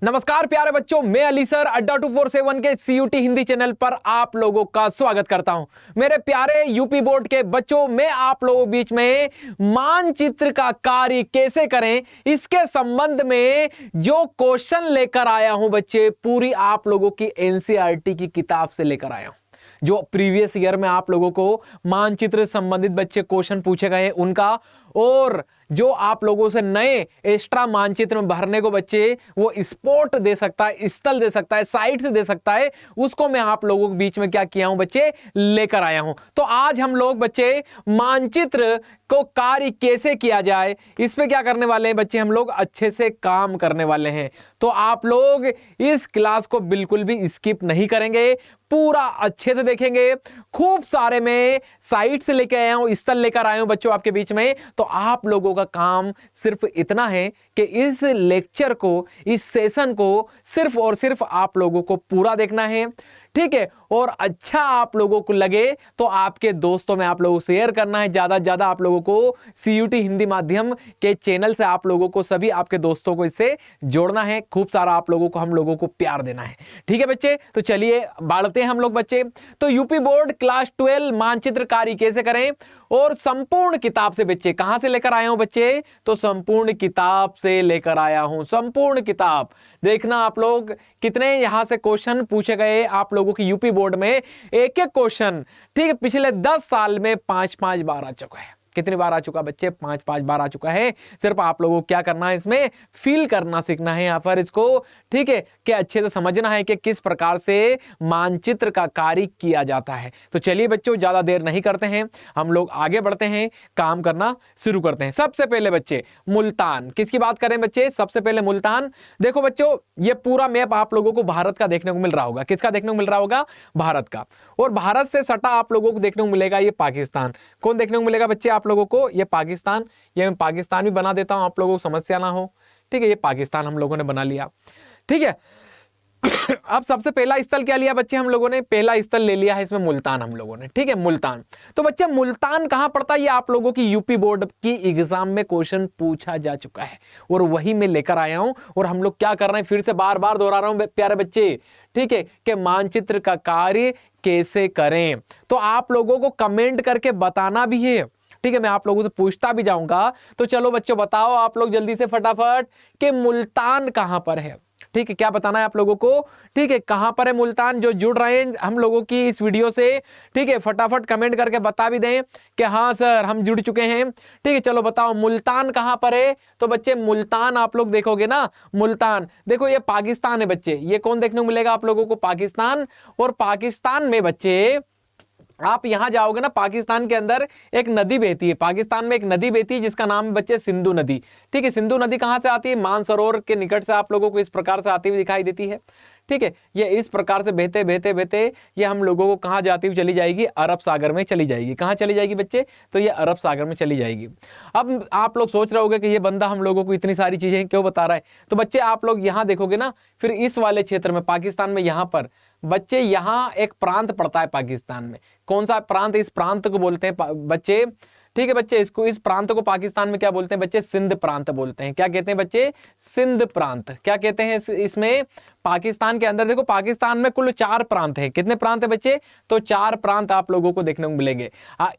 नमस्कार प्यारे बच्चों, मैं अली सर अड्डा 247 के सीयूटी हिंदी चैनल पर आप लोगों का स्वागत करता हूं। मेरे प्यारे यूपी बोर्ड के बच्चों, मैं आप लोगों बीच में मानचित्र का कार्य कैसे करें इसके संबंध में जो क्वेश्चन लेकर आया हूं बच्चे, पूरी आप लोगों की एनसीईआरटी की किताब से लेकर आया हूं। जो प्रीवियस ईयर में आप लोगों को मानचित्र संबंधित बच्चे क्वेश्चन पूछे गए उनका, और जो आप लोगों से नए एक्स्ट्रा मानचित्र में भरने को बच्चे वो स्पॉट दे सकता है, स्थल दे सकता है, साइट से दे सकता है, उसको मैं आप लोगों के बीच में क्या किया हूं बच्चे, लेकर आया हूं। तो आज हम लोग बच्चे मानचित्र को कार्य कैसे किया जाए इस पे क्या करने वाले हैं बच्चे, हम लोग अच्छे से काम करने वाले हैं। तो आप लोग इस क्लास को बिल्कुल भी स्किप नहीं करेंगे, पूरा अच्छे से देखेंगे। खूब सारे मैं साइट से लेकर आया हूं, स्थल लेकर आया हूं बच्चों आपके बीच में। तो आप लोगों का काम सिर्फ इतना है कि इस लेक्चर को, इस सेशन को सिर्फ और सिर्फ आप लोगों को पूरा देखना है, ठीक है। और अच्छा आप लोगों को लगे तो आपके दोस्तों में आप लोगों को शेयर करना है। ज्यादा से ज्यादा आप लोगों को सीयूटी हिंदी माध्यम के चैनल से आप लोगों को, सभी आपके दोस्तों को इससे जोड़ना है। खूब सारा आप लोगों को, हम लोगों को प्यार देना है, ठीक है बच्चे। तो चलिए बढ़ते हैं हम लोग बच्चे। तो यूपी बोर्ड क्लास 12 मानचित्र कार्य कैसे करें, और संपूर्ण किताब से बच्चे कहां से लेकर आया हूं बच्चे, तो संपूर्ण किताब से लेकर आया हूं। संपूर्ण किताब देखना आप लोग कितने यहां से क्वेश्चन पूछे गए आप लोगों की यूपी बोर्ड में। एक एक क्वेश्चन, ठीक है, पिछले 10 साल में 5-5 बार आ चुका है। कितनी बार आ चुका बच्चे, 5-5 बार आ चुका है। सिर्फ आप लोगों को क्या करना है, इसमें फील करना सीखना है यहाँ पर इसको, ठीक है, कि अच्छे से समझना है कि किस प्रकार से मानचित्र का कार्य किया जाता है। तो चलिए बच्चों, ज्यादा देर नहीं करते हैं, हम लोग आगे बढ़ते हैं, काम करना शुरू करते हैं। सबसे पहले बच्चे मुल्तान, किसकी बात करें बच्चे, सबसे पहले मुल्तान। देखो बच्चों, ये पूरा मैप आप लोगों को भारत का देखने को मिल रहा होगा। किसका देखने को मिल रहा होगा, भारत का। और भारत से सटा आप लोगों को देखने को मिलेगा ये पाकिस्तान। कौन देखने को मिलेगा बच्चे आप लोगों को, ये पाकिस्तान। ये मैं पाकिस्तान भी बना देता हूं, आप लोगों को समस्या ना हो, ठीक है। ये पाकिस्तान हम लोगों ने बना लिया, ठीक है। अब सबसे पहला स्थल क्या लिया बच्चे, हम लोगों ने पहला स्थल ले लिया है इसमें मुल्तान हम लोगों ने, ठीक है, मुल्तान। तो बच्चे मुल्तान कहां पड़ता है, ये आप लोगों की यूपी बोर्ड की एग्जाम में क्वेश्चन पूछा जा चुका है और वही मैं लेकर आया हूं। और हम लोग क्या कर रहे हैं, फिर से बार बार दोहरा रहा हूं प्यारे बच्चे, ठीक है, कि मानचित्र का कार्य कैसे करें। तो आप लोगों को कमेंट करके बताना भी है, ठीक है। मैं आप लोगों से पूछता भी जाऊंगा। तो चलो बच्चों, बताओ आप लोग जल्दी से फटाफट कि मुल्तान कहां पर है, ठीक है। क्या बताना है आप लोगों को, ठीक है, कहां पर है मुल्तान। जो जुड़ रहे हैं हम लोगों की इस वीडियो से, ठीक है, फटाफट कमेंट करके बता भी दें कि हाँ सर हम जुड़ चुके हैं, ठीक है। चलो बताओ मुल्तान कहां पर है। तो बच्चे मुल्तान आप लोग देखोगे ना, मुल्तान देखो ये पाकिस्तान है बच्चे। ये कौन देखने को मिलेगा आप लोगों को, पाकिस्तान। और पाकिस्तान में बच्चे आप यहां जाओगे ना, पाकिस्तान के अंदर एक नदी बहती है, पाकिस्तान में एक नदी बहती है जिसका नाम है बच्चे सिंधु नदी, ठीक है। सिंधु नदी कहां से आती है, मानसरोवर के निकट से आप लोगों को इस प्रकार से आती हुई दिखाई देती है, ठीक है। ये इस प्रकार से बहते बहते बहते ये हम लोगों को कहां जाती हुई चली जाएगी, अरब सागर में चली जाएगी। कहां चली जाएगी बच्चे, तो ये अरब सागर में चली जाएगी। अब आप लोग सोच रहे होंगे कि ये बंदा हम लोगों को इतनी सारी चीजें क्यों बता रहा है। तो बच्चे आप लोग यहां देखोगे ना, फिर इस वाले क्षेत्र में पाकिस्तान में, यहां पर बच्चे यहां एक प्रांत पड़ता है पाकिस्तान में। कौन सा प्रांत, इस प्रांत को बोलते हैं बच्चे, ठीक है बच्चे, इसको, इस प्रांत को पाकिस्तान में क्या बोलते हैं बच्चे, सिंध प्रांत बोलते हैं। क्या कहते हैं बच्चे, सिंध प्रांत। क्या कहते हैं इसमें, पाकिस्तान के अंदर देखो, पाकिस्तान में कुल 4 प्रांत है। कितने प्रांत है बच्चे, तो 4 प्रांत आप लोगों को देखने को मिलेंगे।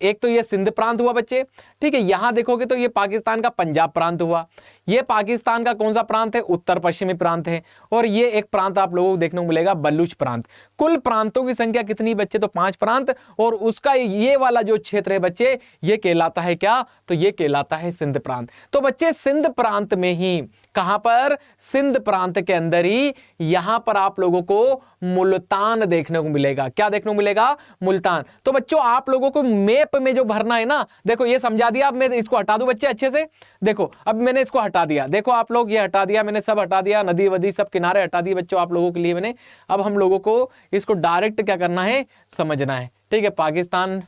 एक तो ये सिंध प्रांत हुआ बच्चे, ठीक है। यहां देखोगे तो ये पाकिस्तान का पंजाब प्रांत हुआ। ये पाकिस्तान का कौन सा प्रांत है, उत्तर पश्चिमी प्रांत है। और ये एक प्रांत आप लोगों को देखने को मिलेगा, बलूच प्रांत। कुल प्रांतों की संख्या कितनी बच्चे, तो 5 प्रांत। और उसका ये वाला जो क्षेत्र है बच्चे, ये कहलाता है क्या, तो ये कहलाता है सिंध प्रांत। तो बच्चे सिंध प्रांत में ही, कहां पर, सिंध प्रांत के अंदर ही यहां पर आप लोगों को मुल्तान देखने को मिलेगा। क्या देखने को मिलेगा, मुल्तान। तो बच्चों आप लोगों को मैप में जो भरना है ना, देखो ये समझा दिया। अब मैं इसको हटा दूं बच्चे अच्छे से, देखो अब मैंने इसको हटा दिया, देखो आप लोग, ये हटा दिया मैंने, सब हटा दिया, नदी वदी सब किनारे हटा दिए बच्चों आप लोगों के लिए मैंने। अब हम लोगों को इसको डायरेक्ट क्या करना है, समझना है, ठीक है। पाकिस्तान,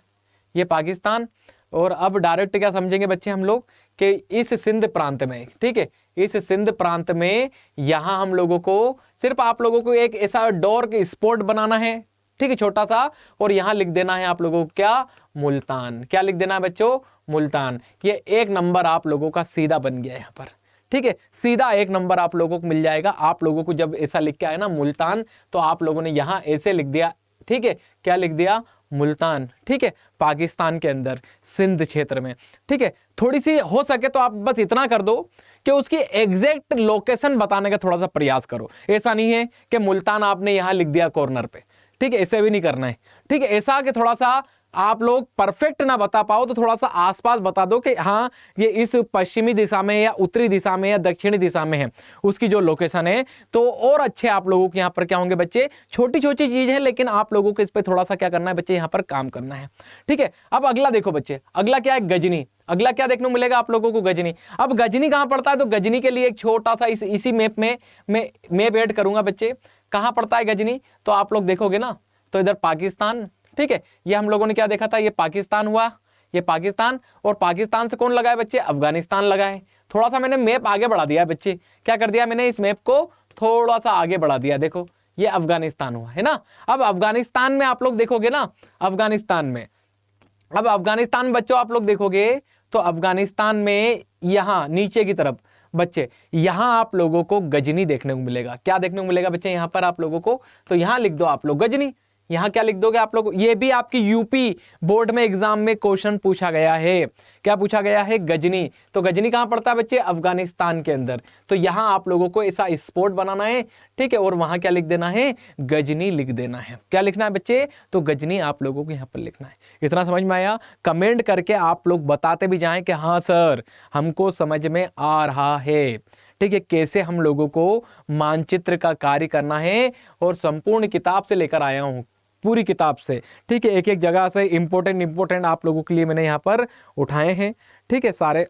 ये पाकिस्तान। और अब डायरेक्ट क्या समझेंगे बच्चे हम लोग, कि इस सिंध प्रांत में, ठीक है, इस सिंध प्रांत में यहां हम लोगों को, सिर्फ आप लोगों को एक ऐसा डोर के स्पॉट बनाना है, ठीक है, छोटा सा। और यहां लिख देना है आप लोगों को क्या, मुल्तान। क्या लिख देना है बच्चों, मुल्तान। ये 1 नंबर आप लोगों का सीधा बन गया यहां पर, ठीक है, सीधा 1 नंबर आप लोगों को मिल जाएगा। आप लोगों को जब ऐसा लिख के आया ना मुल्तान, तो आप लोगों ने यहां ऐसे लिख दिया, ठीक है, क्या लिख दिया, मुल्तान, ठीक है, पाकिस्तान के अंदर सिंध क्षेत्र में, ठीक है। थोड़ी सी हो सके तो आप बस इतना कर दो कि उसकी एग्जैक्ट लोकेशन बताने का थोड़ा सा प्रयास करो। ऐसा नहीं है कि मुल्तान आपने यहां लिख दिया कॉर्नर पे, ठीक है, ऐसे भी नहीं करना है, ठीक है। ऐसा कि थोड़ा सा आप लोग परफेक्ट ना बता पाओ तो थोड़ा सा आसपास बता दो कि हाँ ये इस पश्चिमी दिशा में या उत्तरी दिशा में या दक्षिणी दिशा में है, उसकी जो लोकेशन है, तो और अच्छे आप लोगों के यहाँ पर क्या होंगे बच्चे, छोटी छोटी चीज है लेकिन आप लोगों को इस पर थोड़ा सा क्या करना है बच्चे, यहाँ पर काम करना है, ठीक है। अब अगला देखो बच्चे, अगला क्या है, गजनी। अगला क्या देखने को मिलेगा आप लोगों को, गजनी। अब गजनी कहाँ पड़ता है, तो गजनी के लिए एक छोटा सा इसी मैप में मैं मैप ऐड करूंगा बच्चे। कहाँ पड़ता है गजनी, तो आप लोग देखोगे ना तो इधर पाकिस्तान, ठीक है, ये हम लोगों ने क्या देखा था, ये पाकिस्तान हुआ, ये पाकिस्तान, और पाकिस्तान से कौन लगा है बच्चे, अफगानिस्तान लगा है। थोड़ा सा मैंने मैप आगे बढ़ा दिया है बच्चे, क्या कर दिया मैंने, इस मैप को थोड़ा सा आगे बढ़ा दिया, देखो ये अफगानिस्तान हुआ है ना। अब अफगानिस्तान में आप लोग देखोगे ना, अफगानिस्तान में, अब अफगानिस्तान बच्चों आप लोग देखोगे तो अफगानिस्तान में यहां नीचे की तरफ बच्चे, यहां आप लोगों को गजनी देखने को मिलेगा। क्या देखने को मिलेगा बच्चे यहां पर आप लोगों को, तो यहां लिख दो आप लोग गजनी। यहां क्या लिख दोगे आप लोग, ये भी आपकी यूपी बोर्ड में एग्जाम में क्वेश्चन पूछा गया है। क्या पूछा गया है, गजनी। तो गजनी कहां पड़ता है बच्चे, अफगानिस्तान के अंदर। तो यहां आप लोगों को ऐसा स्पॉट बनाना है, ठीक है, और वहां क्या लिख देना है, गजनी लिख देना है। क्या लिखना है बच्चे, तो गजनी आप लोगों को यहां पर लिखना है। इतना समझ में आया, कमेंट करके आप लोग बताते भी जाएं कि हाँ सर हमको समझ में आ रहा है, ठीक है, कैसे हम लोगों को मानचित्र का कार्य करना है। और संपूर्ण किताब से लेकर आया हूं, पूरी किताब से, ठीक है, एक एक जगह से इंपॉर्टेंट आप लोगों के लिए मैंने यहां पर उठाए हैं, ठीक है, सारे।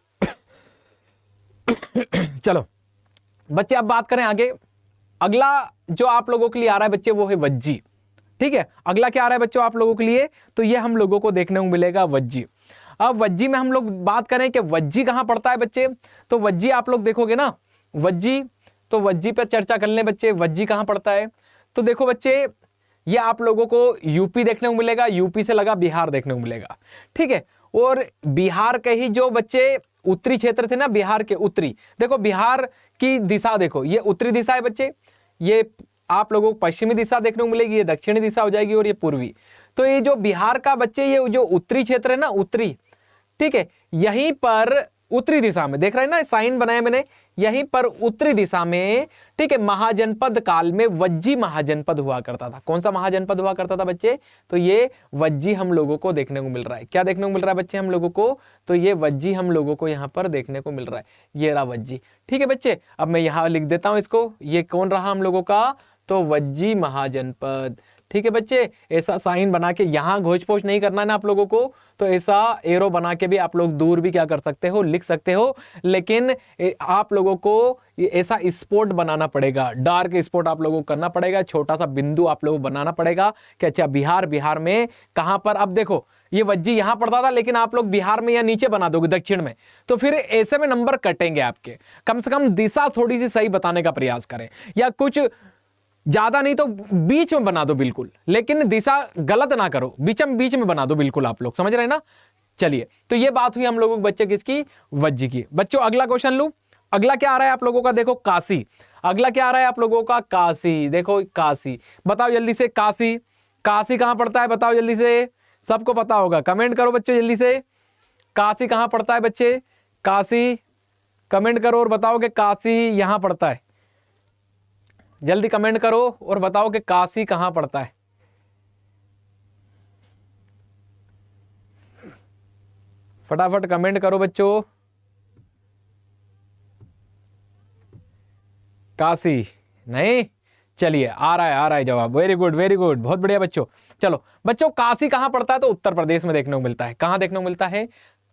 चलो बच्चे अब बात करें आगे। अगला जो आप लोगों के लिए आ रहा है बच्चे वो है वज्जी, ठीक है। अगला क्या आ रहा है बच्चों आप लोगों के लिए, तो ये हम लोगों को देखने को मिलेगा वज्जी। अब वज्जी में हम लोग बात करें कि वज्जी कहां पड़ता है बच्चे, तो वज्जी आप लोग देखोगे ना, वज्जी, तो वज्जी पे चर्चा कर लें बच्चे, वज्जी कहां पड़ता है। तो देखो बच्चे ये आप लोगों को यूपी देखने को मिलेगा, यूपी से लगा बिहार देखने को मिलेगा, ठीक है। और बिहार के ही जो बच्चे उत्तरी क्षेत्र थे ना, बिहार के उत्तरी, देखो बिहार की दिशा देखो, ये उत्तरी दिशा है बच्चे, ये आप लोगों को पश्चिमी दिशा देखने को मिलेगी, ये दक्षिणी दिशा हो जाएगी, और ये पूर्वी। तो ये जो बिहार का बच्चे, ये जो उत्तरी क्षेत्र है ना, उत्तरी, ठीक है, यहीं पर उत्तरी दिशा में देख रहे हैं ना, साइन बनाया मैंने, यहीं पर उत्तरी दिशा में, ठीक है, महाजनपद काल में वज्जी महाजनपद हुआ करता था। कौन सा महाजनपद हुआ करता था बच्चे, तो ये वज्जी हम लोगों को देखने को मिल रहा है। क्या देखने को मिल रहा है बच्चे हम लोगों को, तो ये वज्जी हम लोगों को यहाँ पर देखने को मिल रहा है, ये रहा वज्जी, ठीक है बच्चे। अब मैं यहाँ लिख देता हूं इसको, ये कौन रहा हम लोगों का, तो वज्जी महाजनपद, ठीक है बच्चे। ऐसा साइन बना के, यहां घोष पोछ नहीं करना है ना आप लोगों को, तो ऐसा एरो बना के भी आप लोग दूर भी क्या कर सकते हो, लिख सकते हो। लेकिन आप लोगों को ऐसा स्पॉट बनाना पड़ेगा, डार्क स्पॉट आप लोगों को करना पड़ेगा, छोटा सा बिंदु आप लोगों को बनाना पड़ेगा कि अच्छा बिहार में कहां पर। अब देखो ये वज्जी यहां पड़ता था, लेकिन आप लोग बिहार में या नीचे बना दोगे दक्षिण में, तो फिर ऐसे में नंबर कटेंगे आपके। कम से कम दिशा थोड़ी सी सही बताने का प्रयास करें, या कुछ ज्यादा नहीं तो बीच में बना दो बिल्कुल, लेकिन दिशा गलत ना करो, बीच में बना दो बिल्कुल। आप लोग समझ रहे हैं ना। चलिए, तो ये बात हुई हम लोगों के बच्चे किसकी, वज्जी की। बच्चों अगला क्वेश्चन लूं, अगला क्या आ रहा है आप लोगों का, देखो काशी। अगला क्या आ रहा है आप लोगों का, काशी। देखो काशी, बताओ जल्दी से, काशी, काशी कहां पड़ता है बताओ जल्दी से, सबको पता होगा, कमेंट करो बच्चे जल्दी से, काशी कहां पड़ता है बच्चे, काशी कमेंट करो और बताओ कि काशी यहां पड़ता है। जल्दी कमेंट करो और बताओ कि काशी कहां पड़ता है। फटाफट कमेंट करो बच्चों, काशी नहीं, चलिए आ रहा है जवाब, वेरी गुड बहुत बढ़िया बच्चों। चलो बच्चों, काशी कहां पड़ता है, तो उत्तर प्रदेश में देखने को मिलता है। कहां देखने को मिलता है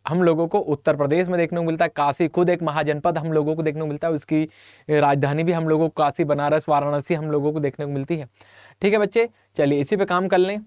हम लोगों को, उत्तर प्रदेश में देखने को मिलता है। काशी खुद एक महाजनपद हम लोगों को देखने को मिलता है, उसकी राजधानी भी हम लोगों को काशी, बनारस, वाराणसी हम लोगों को देखने को मिलती है, ठीक है बच्चे। चलिए इसी पे काम कर लें।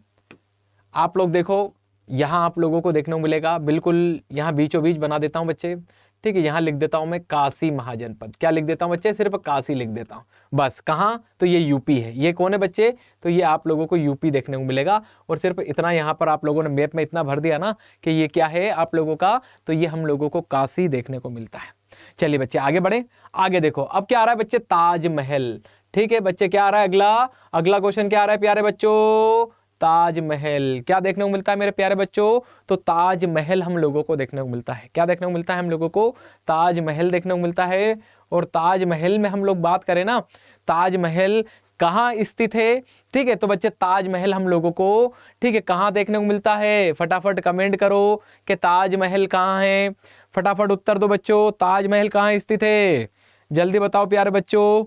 आप लोग देखो यहाँ आप लोगों को देखने को मिलेगा, बिल्कुल यहाँ बीचों बीच बना देता हूँ बच्चे, ठीक है। यहाँ लिख देता हूँ मैं काशी महाजनपद। क्या लिख देता हूँ बच्चे, सिर्फ काशी लिख देता हूँ बस। कहाँ, तो ये यूपी है। ये कौन है बच्चे, तो ये आप लोगों को यूपी देखने को मिलेगा। और सिर्फ इतना यहाँ पर आप लोगों ने मैप में इतना भर दिया ना कि ये क्या है आप लोगों का, तो ये हम लोगों को काशी देखने को मिलता है। चलिए बच्चे आगे बढ़े। आगे देखो अब क्या आ रहा है बच्चे, ताजमहल। ठीक है बच्चे, क्या आ रहा है अगला, अगला क्वेश्चन क्या आ रहा है प्यारे बच्चों, ताजमहल। क्या देखने को मिलता है मेरे प्यारे बच्चों, तो ताजमहल हम लोगों को देखने को मिलता है। क्या देखने को मिलता है हम लोगों को, ताजमहल देखने को मिलता है। और ताजमहल में हम लोग बात करें ना, ताजमहल कहाँ स्थित है। ठीक है, तो बच्चे ताजमहल हम लोगों को, ठीक है, कहाँ देखने को मिलता है, फटाफट कमेंट करो कि ताजमहल कहाँ है। फटाफट उत्तर दो बच्चों, ताजमहल कहाँ स्थित है, जल्दी बताओ प्यारे बच्चों,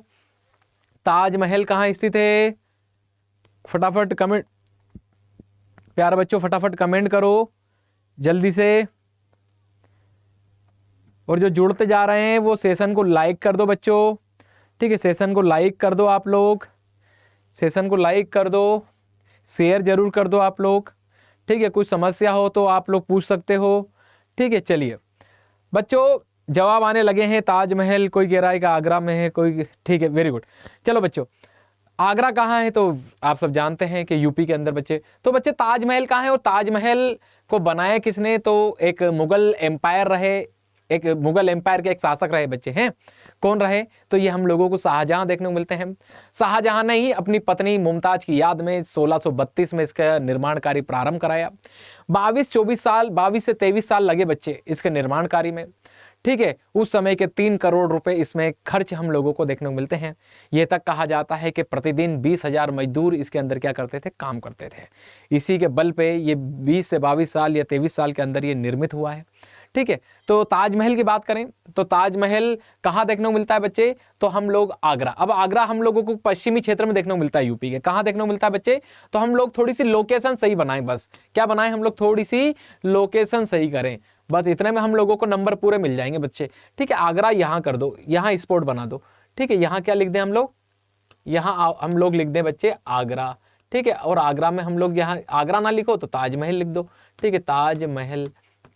ताजमहल कहाँ स्थित है। फटाफट कमेंट, प्यारे बच्चों फटाफट कमेंट करो जल्दी से। और जो जुड़ते जा रहे हैं वो सेशन को लाइक कर दो बच्चों। ठीक है, सेशन को लाइक कर दो आप लोग, सेशन को लाइक कर दो, शेयर जरूर कर दो आप लोग। ठीक है, कुछ समस्या हो तो आप लोग पूछ सकते हो। ठीक है, चलिए बच्चों जवाब आने लगे हैं। ताजमहल कोई कह रहा है कि आगरा में है, कोई, ठीक है वेरी गुड। चलो बच्चों, आगरा कहाँ है, तो आप सब जानते हैं कि यूपी के अंदर बच्चे। तो बच्चे ताजमहल कहाँ है और ताजमहल को बनाया किसने, तो एक मुगल एम्पायर रहे, एक मुगल एम्पायर के एक शासक रहे बच्चे हैं। कौन रहे, तो ये हम लोगों को शाहजहां देखने को मिलते हैं। शाहजहां ने ही अपनी पत्नी मुमताज की याद में 1632 में इसका निर्माण कार्य प्रारंभ कराया। 22-24 साल, 22 से 23 साल लगे बच्चे इसके निर्माण कार्य में। ठीक है, उस समय के 3 करोड़ रुपए इसमें खर्च हम लोगों को देखने को मिलते हैं। यह तक कहा जाता है कि प्रतिदिन 20,000 मजदूर इसके अंदर क्या करते थे, काम करते थे। इसी के बल पे ये 20 से 22 साल या 23 साल के अंदर ये निर्मित हुआ है। ठीक है, तो ताजमहल की बात करें तो ताजमहल कहाँ देखने को मिलता है बच्चे, तो हम लोग आगरा। अब आगरा हम लोगों को पश्चिमी क्षेत्र में देखने को मिलता है यूपी के। कहाँ देखने को मिलता है बच्चे, तो हम लोग थोड़ी सी लोकेशन सही बनाएं, बस क्या बनाएं हम लोग, थोड़ी सी लोकेशन सही करें, बस इतने में हम लोगों को नंबर पूरे मिल जाएंगे बच्चे। ठीक है, आगरा यहाँ कर दो, यहाँ स्पॉट बना दो। ठीक है, यहाँ क्या लिख दें हम लोग, यहाँ हम लोग लिख दें बच्चे आगरा। ठीक है, और आगरा में हम लोग यहाँ आगरा ना लिखो तो ताजमहल लिख दो। ठीक है, ताजमहल।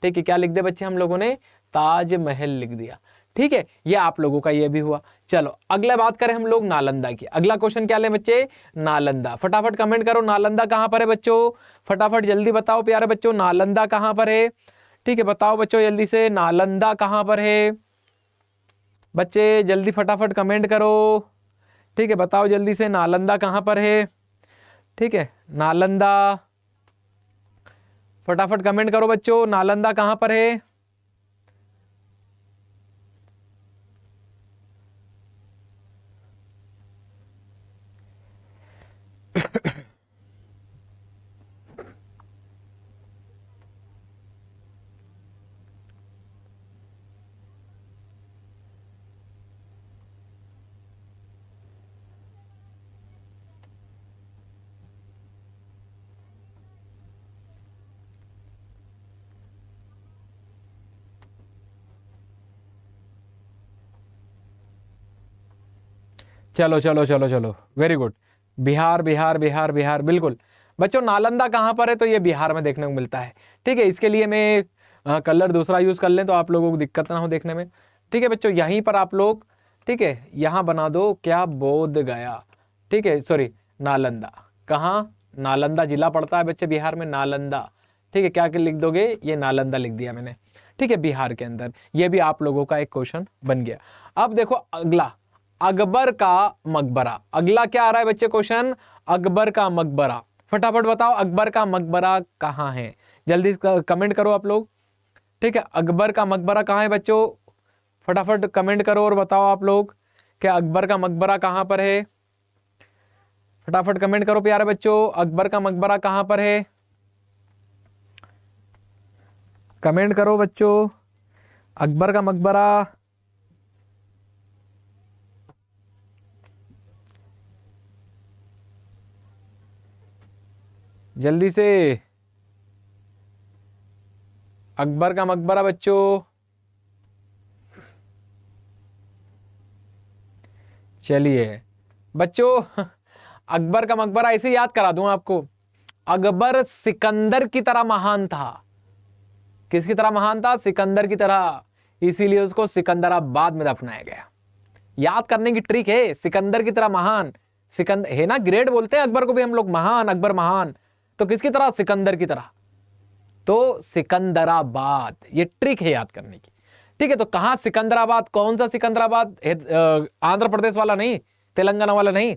ठीक है, क्या लिख दे बच्चे हम लोगों ने, ताजमहल लिख दिया। ठीक है, ये आप लोगों का ये भी हुआ। चलो अगला बात करें हम लोग नालंदा की। अगला क्वेश्चन क्या ले बच्चे, नालंदा। फटाफट कमेंट करो नालंदा कहां पर है बच्चों, फटाफट जल्दी बताओ प्यारे बच्चों, नालंदा कहां पर है। ठीक है, बताओ बच्चों जल्दी से, नालंदा कहां पर है बच्चे, जल्दी फटाफट कमेंट करो। ठीक है, बताओ जल्दी से नालंदा कहां पर है। ठीक है, नालंदा, फटाफट कमेंट करो बच्चों, नालंदा कहां पर है। चलो चलो चलो चलो, वेरी गुड। बिहार बिहार बिहार बिहार, बिल्कुल बच्चों। नालंदा कहाँ पर है, तो ये बिहार में देखने को मिलता है। ठीक है, इसके लिए मैं कलर दूसरा यूज कर लें तो आप लोगों को दिक्कत ना हो देखने में। ठीक है बच्चों, यहीं पर आप लोग, ठीक है, यहाँ बना दो क्या, बोध गया। ठीक है, सॉरी नालंदा, कहाँ, नालंदा जिला पड़ता है बच्चे बिहार में, नालंदा। ठीक है, क्या लिख दोगे, ये नालंदा लिख दिया मैंने। ठीक है, बिहार के अंदर। ये भी आप लोगों का एक क्वेश्चन बन गया। अब देखो अगला, अकबर का मकबरा। अगला क्या आ रहा है बच्चे क्वेश्चन, अकबर का मकबरा। फटाफट बताओ अकबर का मकबरा कहाँ है, जल्दी कमेंट करो आप लोग। ठीक है, अकबर का मकबरा कहाँ है बच्चों, फटाफट कमेंट करो और बताओ आप लोग कि अकबर का मकबरा कहाँ पर है। फटाफट कमेंट करो प्यारे बच्चों, अकबर का मकबरा कहाँ पर है, कमेंट करो बच्चों, अकबर का मकबरा। जल्दी से, अकबर का मकबरा बच्चों। चलिए बच्चों, अकबर का मकबरा ऐसे याद करा दूं आपको, अकबर सिकंदर की तरह महान था। किसकी तरह महान था, सिकंदर की तरह, इसीलिए उसको सिकंदराबाद में दफनाया गया। याद करने की ट्रिक है, सिकंदर की तरह महान, सिकंदर है ना, ग्रेट बोलते हैं अकबर को भी हम लोग, महान, अकबर महान। तो किसकी तरह, सिकंदर की तरह, तो सिकंदराबाद, ये ट्रिक है याद करने की। ठीक है, तो कहां सिकंदराबाद, कौन सा सिकंदराबाद, आंध्र प्रदेश वाला नहीं, तेलंगाना वाला नहीं,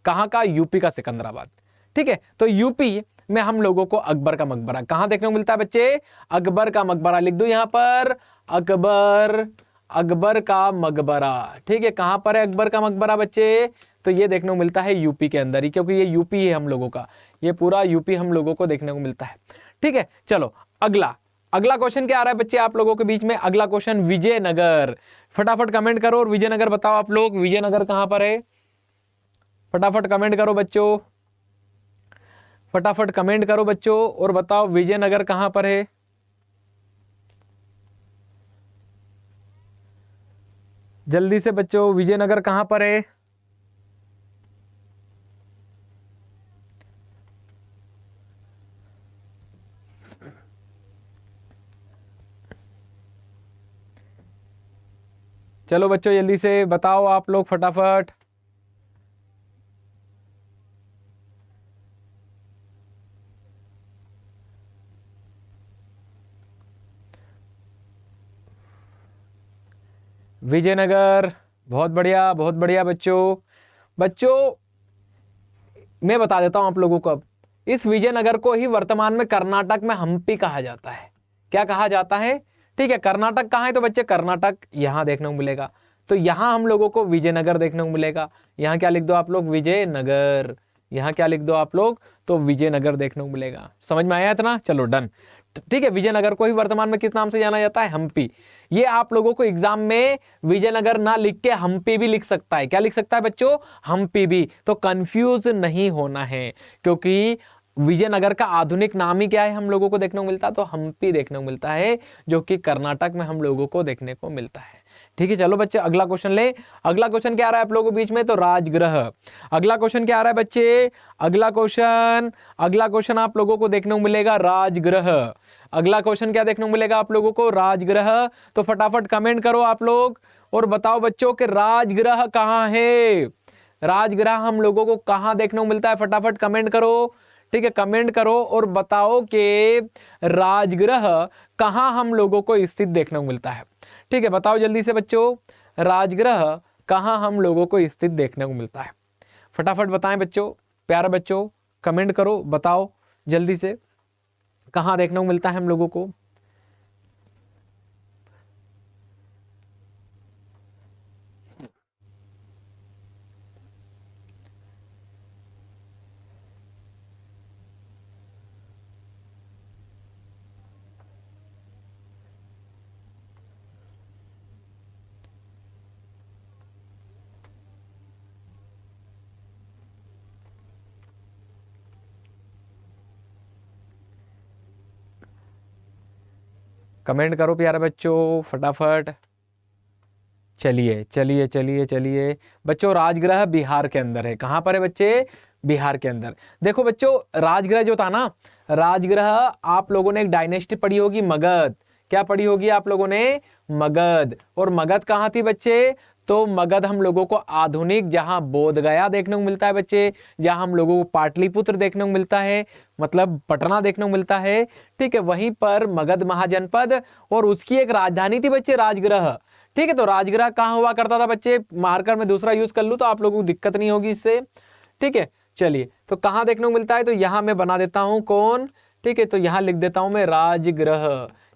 कहां का, यूपी का सिकंदराबाद। ठीक है, तो यूपी में हम लोगों को अकबर का मकबरा कहां देखने को मिलता है बच्चे, अकबर का मकबरा लिख दो यहां पर, अकबर का मकबरा। ठीक है, कहां पर है अकबर का मकबरा बच्चे, तो ये देखने को मिलता है यूपी के अंदर ही, क्योंकि ये यूपी है हम लोगों का, ये पूरा यूपी हम लोगों को देखने को मिलता है। ठीक है, चलो अगला क्वेश्चन क्या आ रहा है बच्चे आप लोगों के बीच में, अगला क्वेश्चन विजयनगर। फटाफट कमेंट करो और विजयनगर बताओ आप लोग, विजयनगर कहां पर है, फटाफट कमेंट करो बच्चों, फटाफट कमेंट करो बच्चों और बताओ विजयनगर कहां पर है। जल्दी से बच्चों, विजयनगर कहां पर है। चलो बच्चों जल्दी से बताओ आप लोग फटाफट। विजयनगर, बहुत बढ़िया बहुत बढ़िया बच्चों मैं बता देता हूं आप लोगों को, अब इस विजयनगर को ही वर्तमान में कर्नाटक में हम्पी कहा जाता है। क्या कहा जाता है, ठीक है, कर्नाटक कहां है, तो बच्चे कर्नाटक यहां देखने को मिलेगा, तो यहां हम लोगों को विजयनगर देखने को मिलेगा। यहां क्या लिख दो आप लोग, विजयनगर, यहां क्या लिख दो आप लोग, तो विजयनगर देखने को मिलेगा। समझ में आया इतना, चलो डन। ठीक है, विजयनगर को ही वर्तमान में किस नाम से जाना जाता है, हम्पी। ये आप लोगों को एग्जाम में विजयनगर ना लिख के हम्पी भी लिख सकता है, क्या लिख सकता है बच्चों, हम्पी भी, तो कंफ्यूज नहीं होना है, क्योंकि विजयनगर का आधुनिक नाम ही क्या है हम लोगों को देखने को मिलता है, तो हम्पी देखने को मिलता है, जो कि कर्नाटक में हम लोगों को देखने को मिलता है। ठीक है, चलो बच्चे अगला क्वेश्चन ले। अगला क्वेश्चन क्या आ रहा है आप लोगों के बीच में, तो राजगृह। अगला क्वेश्चन क्या आ रहा है बच्चे, अगला क्वेश्चन आप लोगों को देखने को मिलेगा राजगृह। अगला क्वेश्चन क्या देखने को मिलेगा आप लोगों को, राजगृह। तो फटाफट कमेंट करो आप लोग और बताओ बच्चों कि राजगृह कहां है, राजगृह हम लोगों को कहां देखने को मिलता है, फटाफट कमेंट करो। ठीक है, कमेंट करो और बताओ कि राजगृह कहां हम लोगों को स्थित देखने को मिलता है। ठीक है, बताओ जल्दी से बच्चों, राजगृह कहां हम लोगों को स्थित देखने को मिलता है, फटाफट बताएं बच्चों, प्यारे बच्चों कमेंट करो, बताओ जल्दी से कहां देखने को मिलता है हम लोगों को। कमेंट करो प्यारे बच्चों फटाफट। चलिए चलिए चलिए चलिए बच्चों, राजगृह बिहार के अंदर है। कहां पर है बच्चे, बिहार के अंदर। देखो बच्चों, राजगृह जो था ना, राजगृह आप लोगों ने एक डायनेस्टी पढ़ी होगी मगध। क्या पढ़ी होगी आप लोगों ने, मगध। और मगध कहां थी बच्चे, तो मगध हम लोगों को आधुनिक जहां बोध गया देखने को मिलता है बच्चे, जहां हम लोगों को पाटलिपुत्र देखने को मिलता है, मतलब पटना देखने को मिलता है। ठीक है, वहीं पर मगध महाजनपद और उसकी एक राजधानी थी बच्चे, राजगृह। ठीक है, तो राजगृह कहां हुआ करता था बच्चे, मार्कर में दूसरा यूज कर लूं तो आप लोगों को दिक्कत नहीं होगी इससे। ठीक है, चलिए तो कहां देखने को मिलता है, तो यहां मैं बना देता हूं कौन, ठीक है, तो यहां लिख देता हूं मैं राजगृह।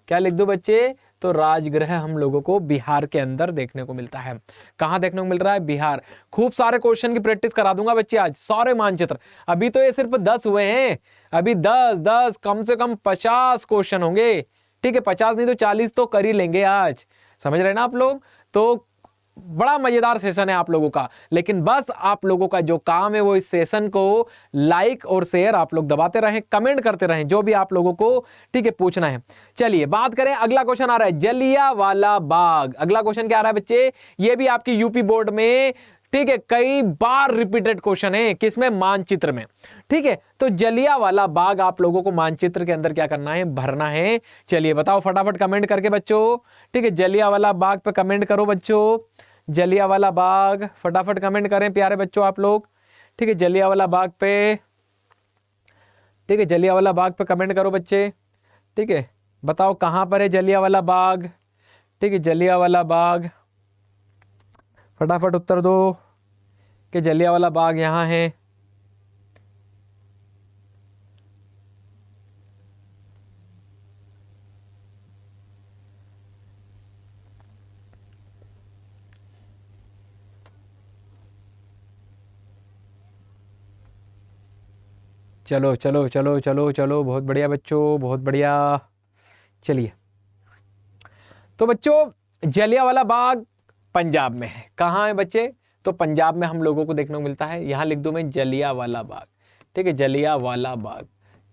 क्या लिख दो बच्चे, तो राजगृह हम लोगों को बिहार के अंदर देखने को मिलता है। कहां देखने को मिल रहा है, बिहार। खूब सारे क्वेश्चन की प्रैक्टिस करा दूंगा बच्चे आज, सारे मानचित्र। अभी तो ये सिर्फ 10 हुए हैं, अभी 10 कम से कम 50 क्वेश्चन होंगे। ठीक है, 50 नहीं तो 40 तो कर ही लेंगे आज, समझ रहे ना आप लोग। तो बड़ा मजेदार सेशन है आप लोगों का, लेकिन बस आप लोगों का जो काम है वो इस सेशन को लाइक और शेयर आप लोग दबाते रहें, कमेंट करते रहें जो भी आप लोगों को ठीक है पूछना है। चलिए बात करें, अगला क्वेश्चन आ रहा है जलियांवाला बाग। अगला क्वेश्चन क्या आ रहा है बच्चे, ये भी आपकी यूपी बोर्ड में ठीक है कई बार रिपीटेड क्वेश्चन है, किसमें, मानचित्र में। ठीक है, तो जलियांवाला बाग आप लोगों को मानचित्र के अंदर क्या करना है, भरना है। चलिए बताओ फटाफट कमेंट करके बच्चों। ठीक है, जलियांवाला बाग पे कमेंट करो बच्चों, जलियांवाला बाग फटाफट कमेंट करें प्यारे बच्चों आप लोग। ठीक है, जलियांवाला बाग पे, ठीक है, जलियांवाला बाग पे कमेंट करो बच्चे। ठीक है, बताओ कहां पर है जलियांवाला बाग। ठीक है, जलियांवाला बाग, फटाफट उत्तर दो कि जलियांवाला बाग यहाँ है। चलो चलो चलो चलो चलो, बहुत बढ़िया बच्चों, बहुत बढ़िया। चलिए, तो बच्चों जलियांवाला बाग पंजाब में है। कहाँ है बच्चे? तो पंजाब में हम लोगों को देखने को मिलता है। यहाँ लिख दूं मैं जलियांवाला बाग, ठीक है, जलियांवाला बाग,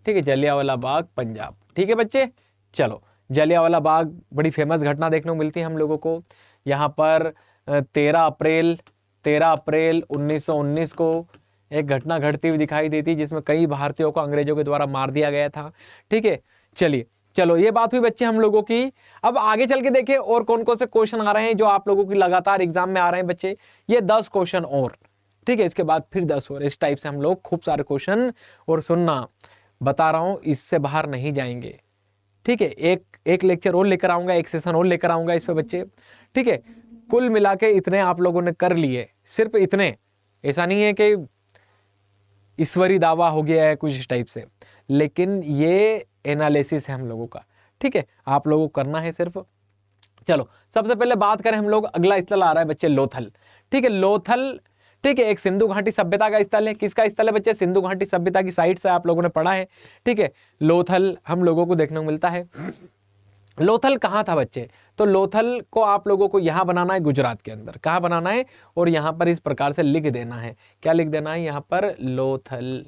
ठीक है, जलियांवाला बाग पंजाब। ठीक है बच्चे, चलो, जलियांवाला बाग बड़ी फेमस घटना देखने को मिलती है हम लोगों को। यहाँ पर 13 अप्रैल 1919 को एक घटना घटती हुई दिखाई देती, जिसमें कई भारतीयों को अंग्रेजों के द्वारा मार दिया गया था। ठीक है, चलिए, चलो, ये बात हुई बच्चे हम लोगों की। अब आगे चल के देखें और कौन कौन से क्वेश्चन आ रहे हैं जो आप लोगों की लगातार एग्जाम में आ रहे हैं बच्चे। ये 10 क्वेश्चन और, ठीक है, इसके बाद फिर 10 और, इस टाइप से हम लोग खूब सारे क्वेश्चन, और सुनना, बता रहा हूं, इससे बाहर नहीं जाएंगे। ठीक है, एक लेक्चर और लेकर आऊंगा, एक सेशन और लेकर आऊंगा इस पे बच्चे। ठीक है, कुल मिला के इतने आप लोगों ने कर लिए, सिर्फ इतने, ऐसा नहीं है कि ईश्वरी दावा हो गया है कुछ इस टाइप से, लेकिन ये एनालिसिस है हम लोगों का। ठीक है, आप लोगों को करना है सिर्फ। चलो, सबसे पहले बात करें हम लोग, अगला स्थल आ रहा है बच्चे लोथल। ठीक है, लोथल, ठीक है, एक सिंधु घाटी सभ्यता का स्थल है। किसका स्थल है बच्चे? सिंधु घाटी सभ्यता की साइट से आप लोगों ने पढ़ा है। ठीक है, लोथल हम लोगों को देखने को मिलता है। लोथल कहाँ था बच्चे? तो लोथल को आप लोगों को यहाँ बनाना है, गुजरात के अंदर। कहाँ बनाना है? और यहाँ पर इस प्रकार से लिख देना है। क्या लिख देना है यहाँ पर? लोथल।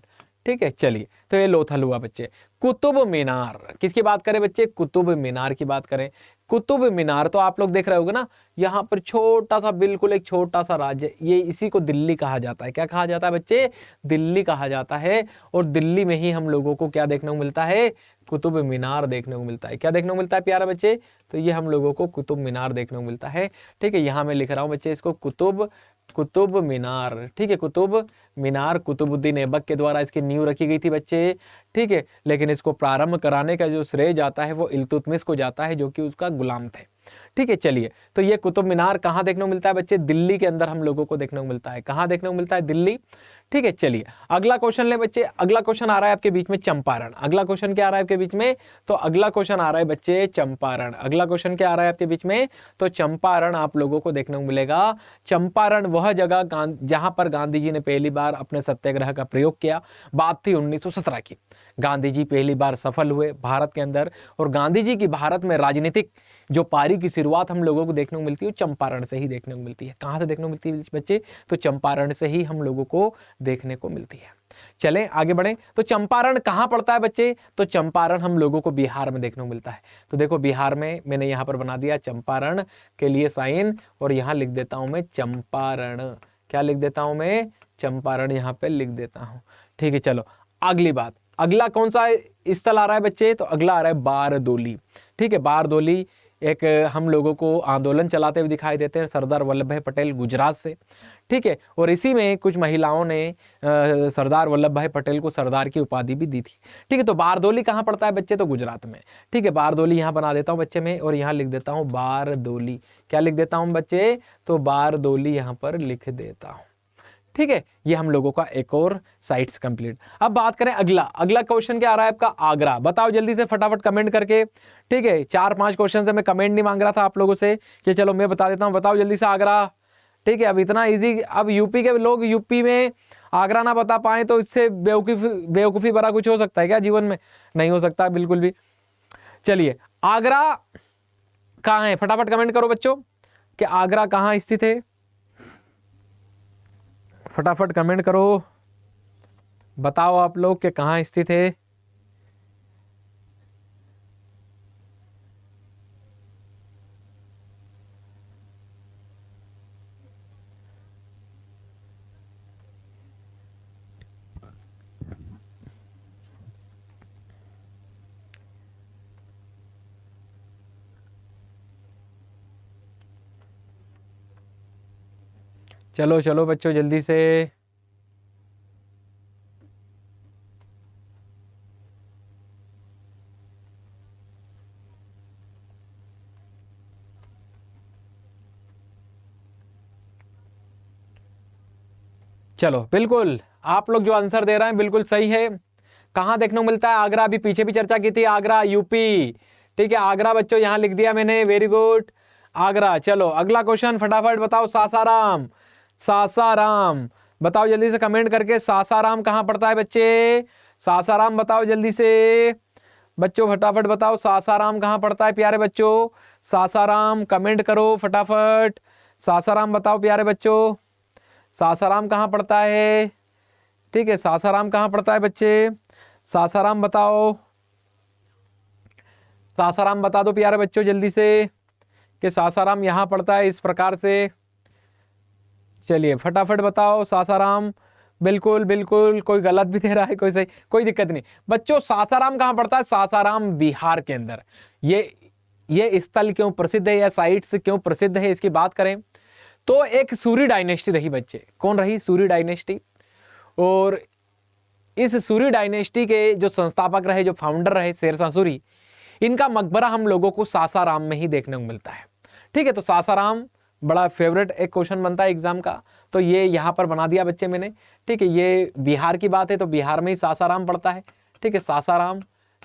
ठीक है, चलिए, तो ये लोथल हुआ बच्चे। कुतुब मीनार, किसकी बात करें बच्चे? कुतुब मीनार की बात करें। कुतुब मीनार तो आप लोग देख रहे होगे ना, यहाँ पर छोटा सा, बिल्कुल एक छोटा सा राज्य, ये इसी को दिल्ली कहा जाता है। क्या कहा जाता है बच्चे? दिल्ली कहा जाता है। और दिल्ली में ही हम लोगों को क्या देखने को मिलता है? कुतुब मीनार देखने को मिलता है। क्या देखने को मिलता है प्यारा बच्चे? तो ये हम लोगों को कुतुब मीनार देखने को मिलता है। ठीक है, यहाँ मैं लिख रहा हूँ बच्चे इसको, कुतुब मीनार। ठीक है, कुतुब मीनार कुतुबुद्दीन ऐबक के द्वारा इसकी नींव रखी गई थी बच्चे। ठीक है, लेकिन इसको प्रारंभ कराने का जो श्रेय जाता है वो इल्तुतमिश को जाता है, जो कि उसका गुलाम थे। ठीक है, चलिए, तो ये कुतुब मीनार कहाँ देखने को मिलता है बच्चे? दिल्ली के अंदर हम लोगों को देखने को मिलता है। कहाँ देखने को मिलता है? दिल्ली। ठीक है, चलिए, अगला क्वेश्चन ले बच्चे। अगला क्वेश्चन आ रहा है आपके बीच में चंपारण। अगला क्वेश्चन क्या आ रहा है आपके बीच में? तो अगला क्वेश्चन आ रहा है बच्चे चंपारण। अगला क्वेश्चन क्या आ रहा है आपके बीच में? तो चंपारण आप लोगों को देखने को मिलेगा। चंपारण वह जगह जहां पर गांधी जी ने पहली बार अपने सत्याग्रह का प्रयोग किया। बात थी 1917 की। गांधी जी पहली बार सफल हुए भारत के अंदर, और गांधी जी की भारत में राजनीतिक जो पारी की शुरुआत हम लोगों को देखने को मिलती है, चंपारण से ही देखने को मिलती है। कहां से देखने को मिलती है बच्चे? तो चंपारण से ही हम लोगों को देखने को मिलती है। चलें आगे बढ़ें। तो चंपारण कहां पड़ता है बच्चे? तो चंपारण हम लोगों को बिहार में देखने को मिलता है। तो देखो, बिहार में मैंने यहां पर बना दिया चंपारण के लिए साइन, और यहां लिख देता हूं मैं चंपारण। क्या लिख देता हूं मैं? चंपारण यहां पे लिख देता हूं। ठीक है, चलो, अगली बात, अगला कौन सा स्थल आ रहा है बच्चे? तो अगला आ रहा है बारदोली। ठीक है, बारदोली एक हम लोगों को आंदोलन चलाते हुए दिखाई देते हैं, सरदार वल्लभ भाई पटेल गुजरात से। ठीक है, और इसी में कुछ महिलाओं ने सरदार वल्लभ भाई पटेल को सरदार की उपाधि भी दी थी। ठीक है, तो बारदोली कहाँ पड़ता है बच्चे? तो गुजरात में। ठीक है, बारदोली यहाँ बना देता हूँ बच्चे में, और यहाँ लिख देता हूँ बारदोली। क्या लिख देता हूँ बच्चे? तो बारदोली यहाँ पर लिख देता हूँ। ठीक है, ये हम लोगों का एक और साइट्स कंप्लीट। अब बात करें अगला क्वेश्चन क्या आ रहा है आपका? आगरा। बताओ जल्दी से फटाफट कमेंट करके। ठीक है, 4-5 क्वेश्चन से मैं कमेंट नहीं मांग रहा था आप लोगों से कि चलो मैं बता देता हूं, बताओ जल्दी से आगरा। ठीक है, अब इतना इजी, अब यूपी के लोग यूपी में आगरा ना बता पाए तो इससे बेवकूफ़ी भरा कुछ हो सकता है क्या जीवन में? नहीं हो सकता बिल्कुल भी। चलिए, आगरा कहाँ है? फटाफट कमेंट करो बच्चों कि आगरा कहाँ स्थित है। फटाफट कमेंट करो, बताओ आप लोग कि कहाँ स्थित है। चलो चलो बच्चों, जल्दी से। चलो बिल्कुल आप लोग जो आंसर दे रहे हैं बिल्कुल सही है। कहाँ देखने को मिलता है? आगरा, अभी पीछे भी चर्चा की थी, आगरा यूपी। ठीक है, आगरा बच्चों यहाँ लिख दिया मैंने, वेरी गुड, आगरा। चलो अगला क्वेश्चन फटाफट बताओ, सासाराम, सासाराम बताओ जल्दी से कमेंट करके, सासाराम कहाँ पड़ता है बच्चे? सासाराम बताओ जल्दी से बच्चों, फटाफट बताओ सासाराम कहाँ पड़ता है प्यारे बच्चों? सासाराम कमेंट करो फटाफट, सासाराम बताओ प्यारे बच्चों, सासाराम कहाँ पड़ता है? ठीक है, सासाराम कहाँ पड़ता है बच्चे? सासाराम बताओ, सासाराम बता दो प्यारे बच्चों जल्दी से कि सासाराम यहाँ पड़ता है इस प्रकार से। चलिए फटाफट बताओ सासाराम, बिल्कुल बिल्कुल, कोई गलत भी दे रहा है कोई सही, कोई दिक्कत नहीं बच्चों। सासाराम कहाँ पड़ता है? सासाराम बिहार के अंदर। ये स्थल क्यों प्रसिद्ध है या साइट्स क्यों प्रसिद्ध है इसकी बात करें तो एक सूरी डायनेस्टी रही बच्चे। कौन रही? सूरी डायनेस्टी। और इस सूरी डायनेस्टी के जो संस्थापक रहे, जो फाउंडर रहे शेरशाह सूरी, इनका मकबरा हम लोगों को सासाराम में ही देखने को मिलता है। ठीक है, तो सासाराम बड़ा फेवरेट एक क्वेश्चन बनता है एग्जाम का, तो ये यहाँ पर बना दिया बच्चे मैंने। ठीक है, ये बिहार की बात है तो बिहार में ही सासाराम पड़ता है। ठीक है, सासाराम,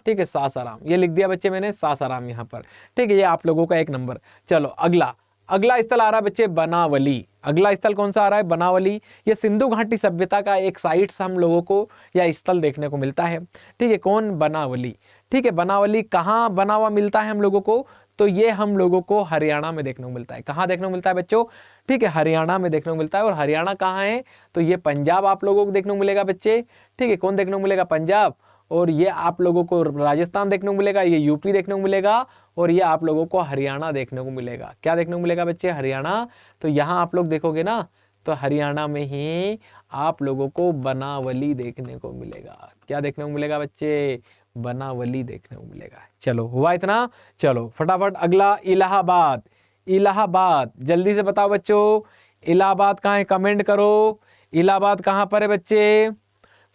ठीक है सासाराम ये लिख दिया बच्चे मैंने, सासाराम यहाँ पर। ठीक है, ये आप लोगों का एक नंबर। चलो अगला, अगला स्थल आ रहा है बच्चे बनावली। अगला स्थल कौन सा आ रहा है? बनावली। ये सिंधु घाटी सभ्यता का एक साइट्स हम लोगों को या स्थल देखने को मिलता है। ठीक है, कौन? बनावली। ठीक है, बनावली कहाँ बना हुआ मिलता है हम लोगों को? तो ये हम लोगों को हरियाणा में देखने को मिलता है। कहाँ देखने को मिलता है बच्चों? ठीक है, हरियाणा में देखने को मिलता है। और हरियाणा कहाँ है? तो ये पंजाब आप लोगों को देखने को मिलेगा बच्चे। ठीक है, कौन देखने को मिलेगा? पंजाब। और ये आप लोगों को राजस्थान देखने को मिलेगा, ये यूपी देखने को मिलेगा, और ये आप लोगों को हरियाणा देखने को मिलेगा। क्या देखने को मिलेगा बच्चे? हरियाणा। तो यहाँ आप लोग देखोगे ना तो हरियाणा में ही आप लोगों को बनावली देखने को मिलेगा। क्या देखने को मिलेगा बच्चे? बनावली देखने को मिलेगा। चलो हुआ इतना। चलो फटाफट अगला, इलाहाबाद। इलाहाबाद जल्दी से बताओ बच्चों, इलाहाबाद कहाँ है? कमेंट करो, इलाहाबाद कहाँ पर है बच्चे?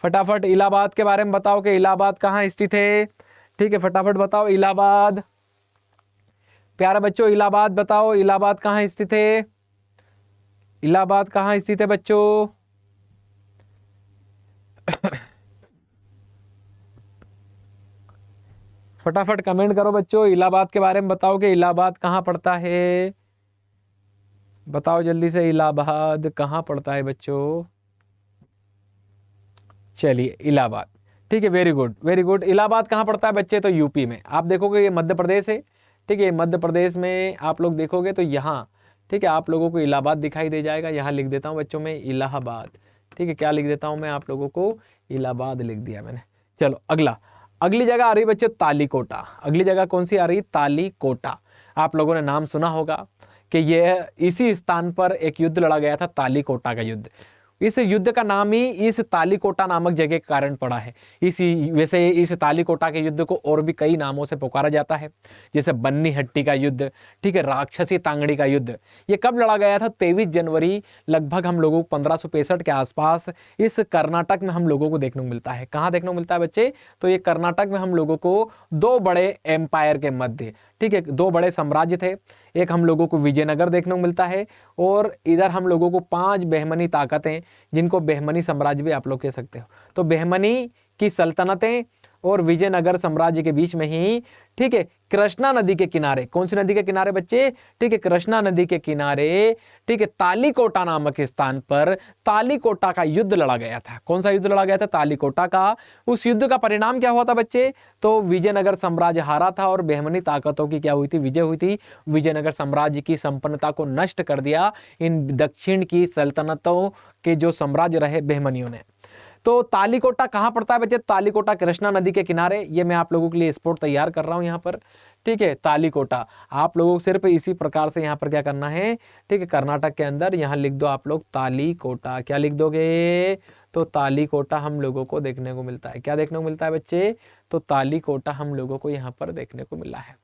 फटाफट इलाहाबाद के बारे में बताओ कि इलाहाबाद कहाँ स्थित है। ठीक है, फटाफट बताओ इलाहाबाद, प्यारे बच्चों इलाहाबाद बताओ, इलाहाबाद कहाँ स्थित है? इलाहाबाद कहाँ स्थित है बच्चों? फटाफट कमेंट करो बच्चों, इलाहाबाद के बारे में बताओ कि इलाहाबाद कहाँ पड़ता है। बताओ जल्दी से, इलाहाबाद कहाँ पड़ता है बच्चों? चलिए इलाहाबाद, ठीक है, very good very good. Allahabad कहाँ पड़ता है बच्चे? तो यूपी में। आप देखोगे ये मध्य प्रदेश है। ठीक है, मध्य प्रदेश में आप लोग देखोगे तो यहाँ, ठीक है, आप लोगों को इलाहाबाद दिखाई दे जाएगा। यहाँ लिख देता हूँ बच्चों में इलाहाबाद। ठीक है, क्या लिख देता हूँ मैं आप लोगों को? इलाहाबाद लिख दिया मैंने। चलो अगला, अगली जगह आ रही बच्चों तालीकोटा। अगली जगह कौन सी आ रही? तालीकोटा। आप लोगों ने नाम सुना होगा कि यह इसी स्थान पर एक युद्ध लड़ा गया था, तालीकोटा का युद्ध। इस युद्ध का नाम ही इस तालीकोटा नामक जगह के कारण पड़ा है। वैसे इस तालीकोटा के युद्ध को और भी कई नामों से पुकारा जाता है, जैसे बन्नी हट्टी का युद्ध, ठीक है, राक्षसी तांगड़ी का युद्ध। ये कब लड़ा गया था? 23 जनवरी लगभग हम लोगों को 1565 के आसपास इस कर्नाटक में हम लोगों को देखने को मिलता है। कहाँ देखने को मिलता है बच्चे? तो ये कर्नाटक में हम लोगों को दो बड़े एम्पायर के मध्य, ठीक है, दो बड़े साम्राज्य थे। एक हम लोगों को विजयनगर देखने को मिलता है, और इधर हम लोगों को 5 बेहमनी ताकतें, जिनको बेहमनी साम्राज्य भी आप लोग कह सकते हो। तो बेहमनी की सल्तनतें और विजयनगर साम्राज्य के बीच में ही, ठीक है, कृष्णा नदी के किनारे, कौन सी नदी के किनारे बच्चे? ठीक है, कृष्णा नदी के किनारे, ठीक है, तालीकोटा नामक स्थान पर तालीकोटा का युद्ध लड़ा गया था। कौन सा युद्ध लड़ा गया था? तालीकोटा का। उस युद्ध का परिणाम क्या हुआ था बच्चे? तो विजयनगर साम्राज्य हारा था और बेहमनी ताकतों की क्या हुई थी? विजय हुई थी। विजयनगर साम्राज्य की संपन्नता को नष्ट कर दिया इन दक्षिण की सल्तनतों के जो साम्राज्य रहे बेहमनियों ने। तो तालीकोटा कहाँ पड़ता है बच्चे? तालीकोटा कृष्णा नदी के किनारे। ये मैं आप लोगों के लिए स्पॉट तैयार कर रहा हूँ यहाँ पर, ठीक है, तालीकोटा। आप लोगों को सिर्फ इसी प्रकार से यहाँ पर क्या करना है, ठीक है, कर्नाटक के अंदर यहाँ लिख दो आप लोग तालीकोटा। क्या लिख दोगे? तो तालीकोटा हम लोगों को देखने को मिलता है। क्या देखने को मिलता है बच्चे? तो तालीकोटा हम लोगों को यहाँ पर देखने को मिला है।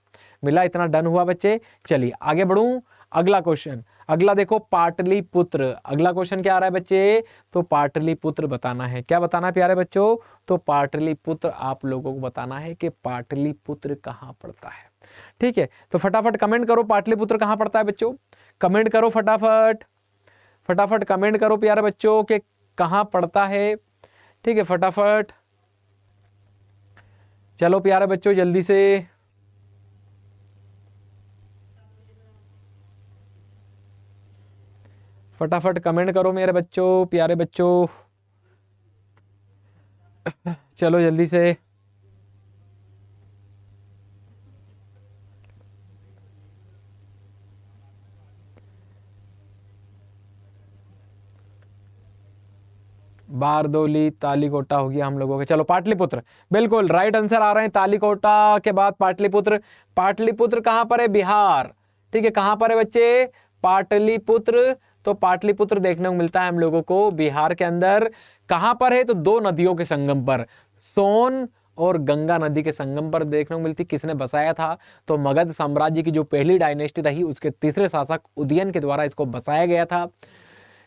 मिला, इतना डन हुआ बच्चे। चलिए आगे बढ़ूं, अगला क्वेश्चन, अगला देखो पाटलिपुत्र। अगला क्वेश्चन क्या आ रहा है बच्चे? तो पाटलिपुत्र बताना है। क्या बताना है प्यारे बच्चों? तो पाटलिपुत्र आप लोगों को बताना है कि पाटलिपुत्र कहाँ पड़ता है। ठीक है, तो फटाफट कमेंट करो, पाटलिपुत्र कहाँ पड़ता है बच्चों? कमेंट करो फटाफट, फटाफट कमेंट करो प्यारे बच्चों कि कहाँ पड़ता है? ठीक है, फटाफट चलो प्यारे बच्चों जल्दी से। फटाफट कमेंट करो मेरे बच्चों, प्यारे बच्चों, चलो जल्दी से। बारदोली तालीकोटा हो गया हम लोगों के। चलो पाटलिपुत्र, बिल्कुल राइट आंसर आ रहे हैं। तालीकोटा के बाद पाटलिपुत्र। पाटलिपुत्र कहां पर है? बिहार। ठीक है, कहां पर है बच्चे? पाटलिपुत्र। तो पाटलिपुत्र देखने को मिलता है हम लोगों को बिहार के अंदर। कहां पर है? तो दो नदियों के संगम पर, सोन और गंगा नदी के संगम पर देखने को मिलती। किसने बसाया था? तो मगध साम्राज्य की जो पहली डायनेस्टी रही उसके तीसरे शासक उदयन के द्वारा इसको बसाया गया था।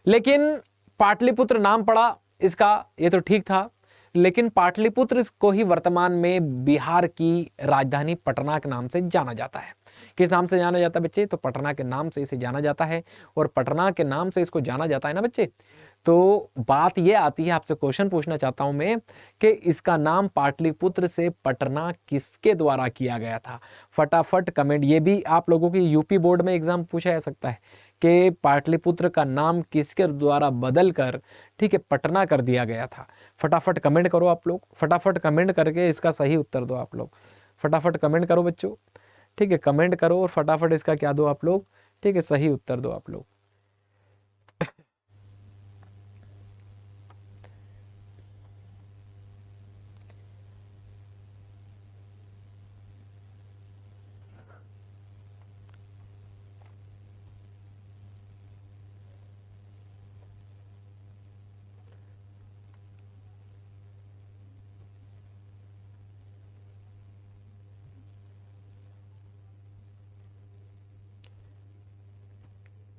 लेकिन पाटलिपुत्र नाम पड़ा इसका, ये तो ठीक था, लेकिन पाटलिपुत्र को ही वर्तमान में बिहार की राजधानी पटना के नाम से जाना जाता है। किस नाम से जाना जाता है बच्चे? तो पटना के नाम से इसे जाना जाता है। और पटना के नाम से इसको जाना जाता है ना बच्चे, तो बात ये आती है, आपसे क्वेश्चन पूछना चाहता हूं मैं कि इसका नाम पाटलिपुत्र से पटना किसके द्वारा किया गया था? फटाफट कमेंट। ये भी आप लोगों की यूपी बोर्ड में एग्जाम पूछा जा सकता है कि पाटलिपुत्र का नाम किसके द्वारा बदल कर, ठीक है, पटना कर दिया गया था। फटाफट कमेंट करो आप लोग, फटाफट कमेंट करके इसका सही उत्तर दो आप लोग। फटाफट कमेंट करो बच्चों, ठीक है, कमेंट करो और फटाफट इसका क्या दो आप लोग, ठीक है, सही उत्तर दो आप लोग।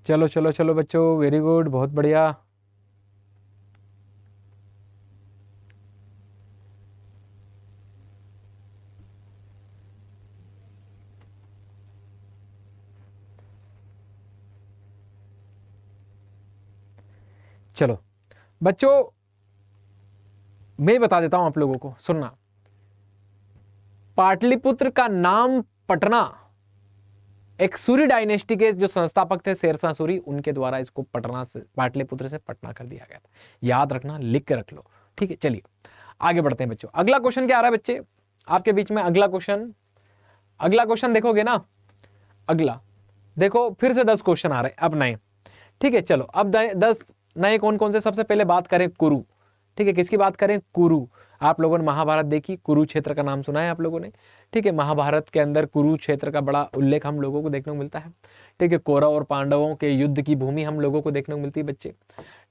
चलो चलो चलो बच्चों, वेरी गुड, बहुत बढ़िया। चलो बच्चों, मैं बता देता हूं आप लोगों को, सुनना। पाटलिपुत्र का नाम पटना एक सूरी डायनेस्टी के जो संस्थापक थे शेरशाह सूरी, उनके द्वारा इसको पटना से, पाटलिपुत्र से पटना कर दिया गया था। याद रखना, लिख के रख लो, ठीक है। चलिए आगे बढ़ते हैं बच्चों। अगला क्वेश्चन क्या आ रहा है बच्चे आपके बीच में? अगला क्वेश्चन देखोगे ना, अगला देखो, फिर से 10 क्वेश्चन आ रहे हैं अब नए, ठीक है। चलो अब 10 नए कौन कौन से? सबसे पहले बात करें कुरु, ठीक है। किसकी बात करें? कुरु। आप लोगों ने महाभारत देखी, कुरुक्षेत्र का नाम सुना है आप लोगों ने, ठीक है। महाभारत के अंदर कुरुक्षेत्र का बड़ा उल्लेख हम लोगों को देखने को मिलता है, ठीक है। कौरव और पांडवों के युद्ध की भूमि हम लोगों को देखने को मिलती है बच्चे,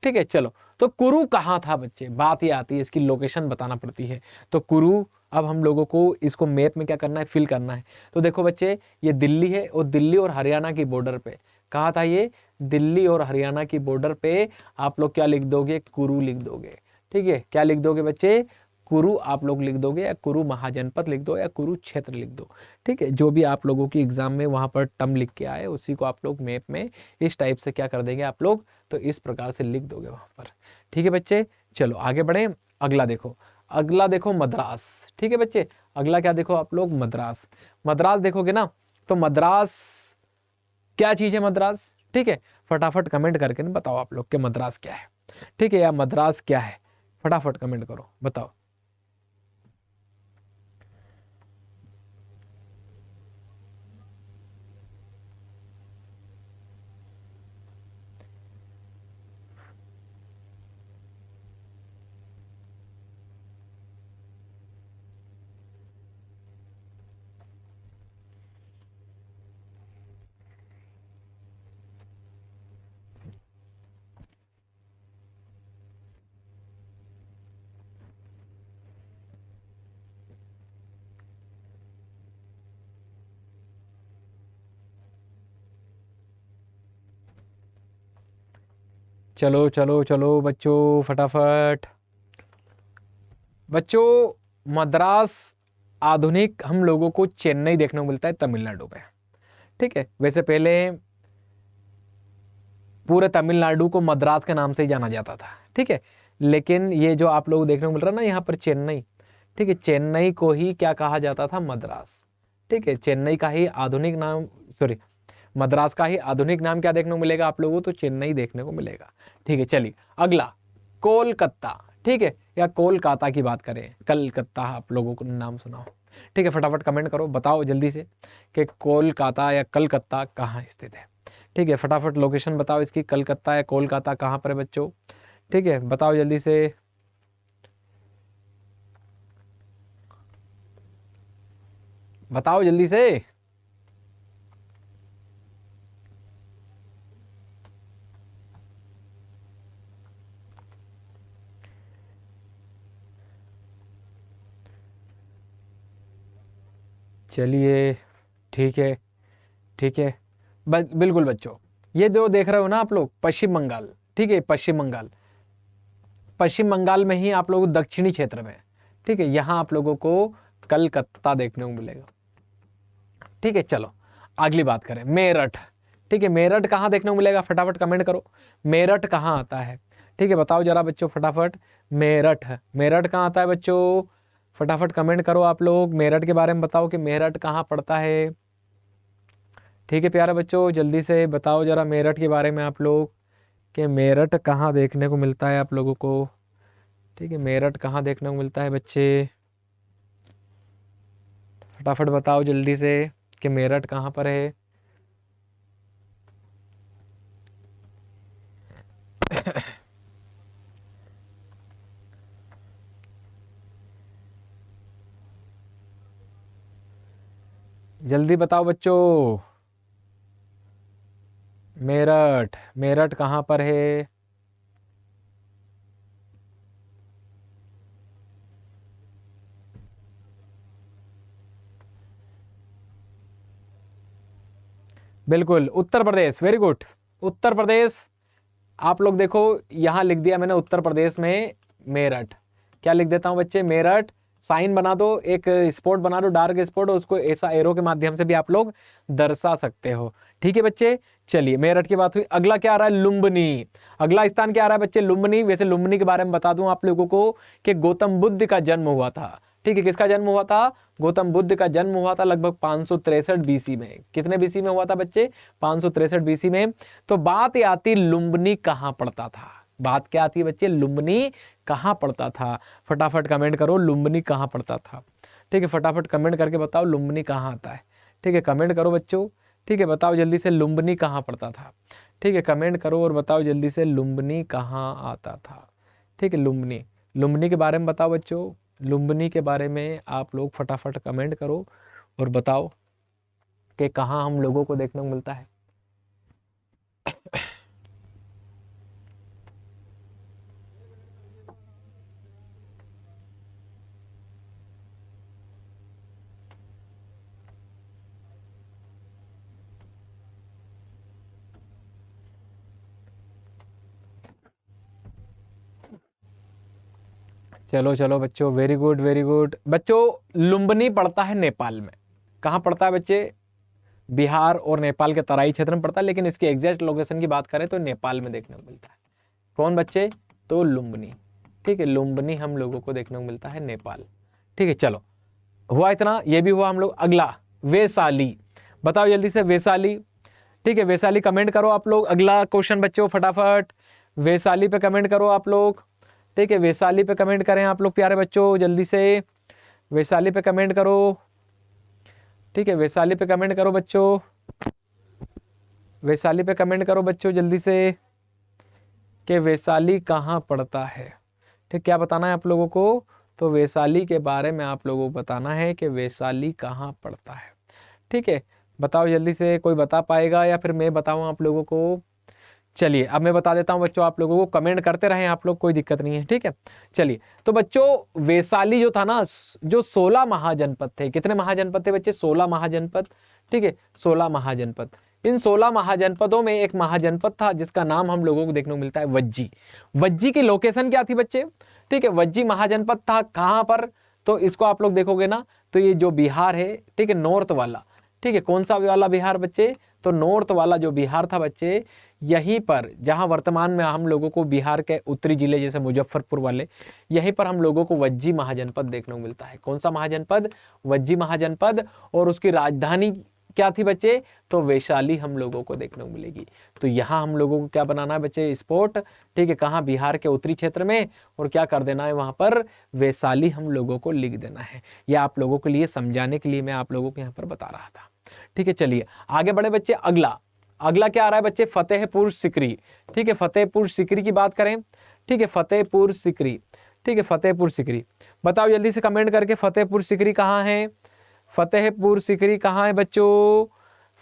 ठीक है। चलो, तो कुरु कहाँ था बच्चे? बात ये आती है, इसकी लोकेशन बताना पड़ती है। तो कुरु, अब हम लोगों को इसको मैप में क्या करना है? फिल करना है। तो देखो बच्चे, ये दिल्ली है और दिल्ली और हरियाणा की बॉर्डर पे, कहा था ये? दिल्ली और हरियाणा की बॉर्डर पे आप लोग क्या लिख दोगे? कुरु लिख दोगे, ठीक है। क्या लिख दोगे बच्चे? कुरु आप लोग लिख दोगे, या कुरु महाजनपद लिख दो, या कुरुक्षेत्र लिख दो, ठीक है। जो भी आप लोगों की एग्जाम में वहां पर टर्म लिख के आए, उसी को आप लोग मैप में इस टाइप से क्या कर देंगे आप लोग? तो इस प्रकार से लिख दोगे वहां पर, ठीक है बच्चे। चलो आगे बढ़े। अगला देखो मद्रास, ठीक है बच्चे। अगला क्या देखो आप लोग? मद्रास। मद्रास देखोगे ना, तो मद्रास क्या चीज है? मद्रास, ठीक है। फटाफट कमेंट करके बताओ आप लोग कि मद्रास क्या है, ठीक है, या मद्रास क्या है? फटाफट कमेंट करो, बताओ। चलो चलो चलो बच्चों, फटाफट बच्चों। मद्रास आधुनिक हम लोगों को चेन्नई देखने को मिलता है तमिलनाडु में, ठीक है। वैसे पहले पूरे तमिलनाडु को मद्रास के नाम से ही जाना जाता था, ठीक है। लेकिन ये जो आप लोग देखने को मिल रहा है ना यहाँ पर चेन्नई, ठीक है, चेन्नई को ही क्या कहा जाता था, मद्रास, ठीक है, चेन्नई का ही आधुनिक नाम, सॉरी, मद्रास का ही आधुनिक नाम क्या देखने को मिलेगा आप लोगों को, तो चेन्नई देखने को मिलेगा। ठीक है, चलिए अगला कोलकाता, ठीक है, या कोलकाता की बात करें, कलकत्ता आप लोगों को नाम सुना हो, ठीक है, फटाफट कमेंट करो, बताओ जल्दी से कि कोलकाता या कलकत्ता कहाँ स्थित है। ठीक है, फटाफट लोकेशन बताओ इसकी, कलकत्ता या कोलकाता कहाँ पर है बच्चों, ठीक है, बताओ जल्दी से। बताओ जल्दी से। चलिए ठीक है, ठीक है, बिल्कुल बच्चों, ये जो देख रहे हो ना आप लोग, पश्चिम बंगाल, ठीक है, पश्चिम बंगाल, पश्चिम बंगाल में ही आप लोगों को दक्षिणी क्षेत्र में, ठीक है, यहाँ आप लोगों को कलकत्ता देखने को मिलेगा। ठीक है, चलो अगली बात करें, मेरठ, ठीक है, मेरठ कहाँ देखने को मिलेगा, फटाफट कमेंट करो, मेरठ कहाँ आता है, ठीक है, बताओ जरा बच्चों फटाफट, मेरठ, मेरठ कहाँ आता है बच्चों, फटाफट कमेंट करो आप लोग, मेरठ के बारे में बताओ कि मेरठ कहाँ पड़ता है। ठीक है प्यारे बच्चों, जल्दी से बताओ जरा मेरठ के बारे में आप लोग कि मेरठ कहाँ देखने को मिलता है आप लोगों को। ठीक है, मेरठ कहाँ देखने को मिलता है बच्चे, फटाफट बताओ जल्दी से कि मेरठ कहाँ पर है। जल्दी बताओ बच्चों, मेरठ, मेरठ कहाँ पर है। बिल्कुल उत्तर प्रदेश, वेरी गुड, उत्तर प्रदेश। आप लोग देखो यहां लिख दिया मैंने उत्तर प्रदेश में मेरठ, क्या लिख देता हूं बच्चे, मेरठ, साइन बना दो, एक स्पॉट बना दो डार्क स्पॉट, उसको ऐसा एरो के माध्यम से भी आप लोग दर्शा सकते हो। ठीक है बच्चे, चलिए मेरठ की बात हुई, अगला क्या आ रहा है, लुम्बिनी, अगला स्थान क्या आ रहा है बच्चे, लुम्बिनी। वैसे लुम्बिनी के बारे में बता दूं आप लोगों को कि गौतम बुद्ध का जन्म हुआ था। ठीक है, किसका जन्म हुआ था, गौतम बुद्ध का जन्म हुआ था लगभग 563 बीसी में। कितने बीसी में हुआ था बच्चे, 563 बीसी में। तो बात ये आती लुम्बिनी कहां पड़ता था, बात क्या आती है बच्चे, लुम्बिनी कहां पड़ता था, फटाफट कमेंट करो लुम्बिनी कहां पड़ता था। ठीक है, फटाफट कमेंट करके बताओ लुम्बिनी कहां आता है। ठीक है, कमेंट करो बच्चों, ठीक है, बताओ जल्दी से लुम्बिनी कहां पड़ता था। ठीक है, कमेंट करो और बताओ जल्दी से लुम्बिनी कहां आता था। ठीक है, लुम्बिनी, लुम्बिनी के बारे में बताओ बच्चों, लुम्बिनी के बारे में आप लोग फटाफट कमेंट करो और बताओ कि कहां हम लोगों को देखने को मिलता है। चलो चलो बच्चों, वेरी गुड वेरी गुड बच्चों, लुम्बिनी पड़ता है नेपाल में। कहाँ पड़ता है बच्चे, बिहार और नेपाल के तराई क्षेत्र में पड़ता है, लेकिन इसकी एग्जैक्ट लोकेशन की बात करें तो नेपाल में देखने को मिलता है। कौन बच्चे, तो लुम्बिनी। ठीक है, लुम्बिनी हम लोगों को देखने को मिलता है नेपाल। ठीक है, चलो हुआ इतना, ये भी हुआ हम लोग। अगला वैशाली, बताओ जल्दी से वैशाली। ठीक है, वैशाली कमेंट करो आप लोग। अगला क्वेश्चन बच्चों फटाफट वैशाली पे कमेंट करो आप लोग। ठीक है, वैशाली पे कमेंट करें आप लोग प्यारे बच्चों, जल्दी से वैशाली पे कमेंट करो। ठीक है, वैशाली पे कमेंट करो बच्चों, वैशाली पे कमेंट करो बच्चों जल्दी से कि वैशाली कहाँ पड़ता है। ठीक, क्या बताना है आप लोगों को, तो वैशाली के बारे में आप लोगों को बताना है कि वैशाली कहाँ पड़ता है। ठीक है, बताओ जल्दी से, कोई बता पाएगा या फिर मैं बताऊं आप लोगों को। चलिए अब मैं बता देता हूं बच्चों, आप लोगों को कमेंट करते रहें आप लोग, कोई दिक्कत नहीं है। ठीक है, चलिए तो बच्चों वैशाली जो था ना, जो 16 महाजनपद थे, कितने महाजनपद थे बच्चे, 16 महाजनपद। ठीक है, 16 महाजनपद। इन 16 महाजनपदों में एक महाजनपद था जिसका नाम हम लोगों को देखने को मिलता है वज्जी। वज्जी की लोकेशन क्या थी बच्चे, ठीक है, वज्जी महाजनपद था कहां पर, तो इसको आप लोग देखोगे ना, तो ये जो बिहार है, ठीक है, नॉर्थ वाला, ठीक है, कौन सा वाला बिहार बच्चे, तो नॉर्थ वाला जो बिहार था बच्चे, यहीं पर जहां वर्तमान में हम लोगों को बिहार के उत्तरी जिले जैसे मुजफ्फरपुर वाले, यहीं पर हम लोगों को वज्जी महाजनपद देखने को मिलता है। कौन सा महाजनपद? वज्जी महाजनपद। और उसकी राजधानी क्या थी बच्चे? तो वैशाली हम लोगों को देखने को मिलेगी। तो यहाँ हम लोगों को क्या बनाना है बच्चे? स्पॉट। ठीक है, कहाँ? बिहार के उत्तरी क्षेत्र में। और क्या कर देना है वहां पर? वैशाली हम लोगों को लिख देना है। यह आप लोगों के लिए समझाने के लिए मैं आप लोगों को यहाँ पर बता रहा था। ठीक है, चलिए आगे बढ़े बच्चे। अगला क्या आ रहा है बच्चे? फतेहपुर सिकरी। ठीक है, फतेहपुर सिकरी की बात करें। ठीक है, फतेहपुर सिकरी। ठीक है, फतेहपुर सिकरी बताओ जल्दी से कमेंट करके, फतेहपुर सिकरी कहाँ है? फतेहपुर सिकरी कहाँ है बच्चों?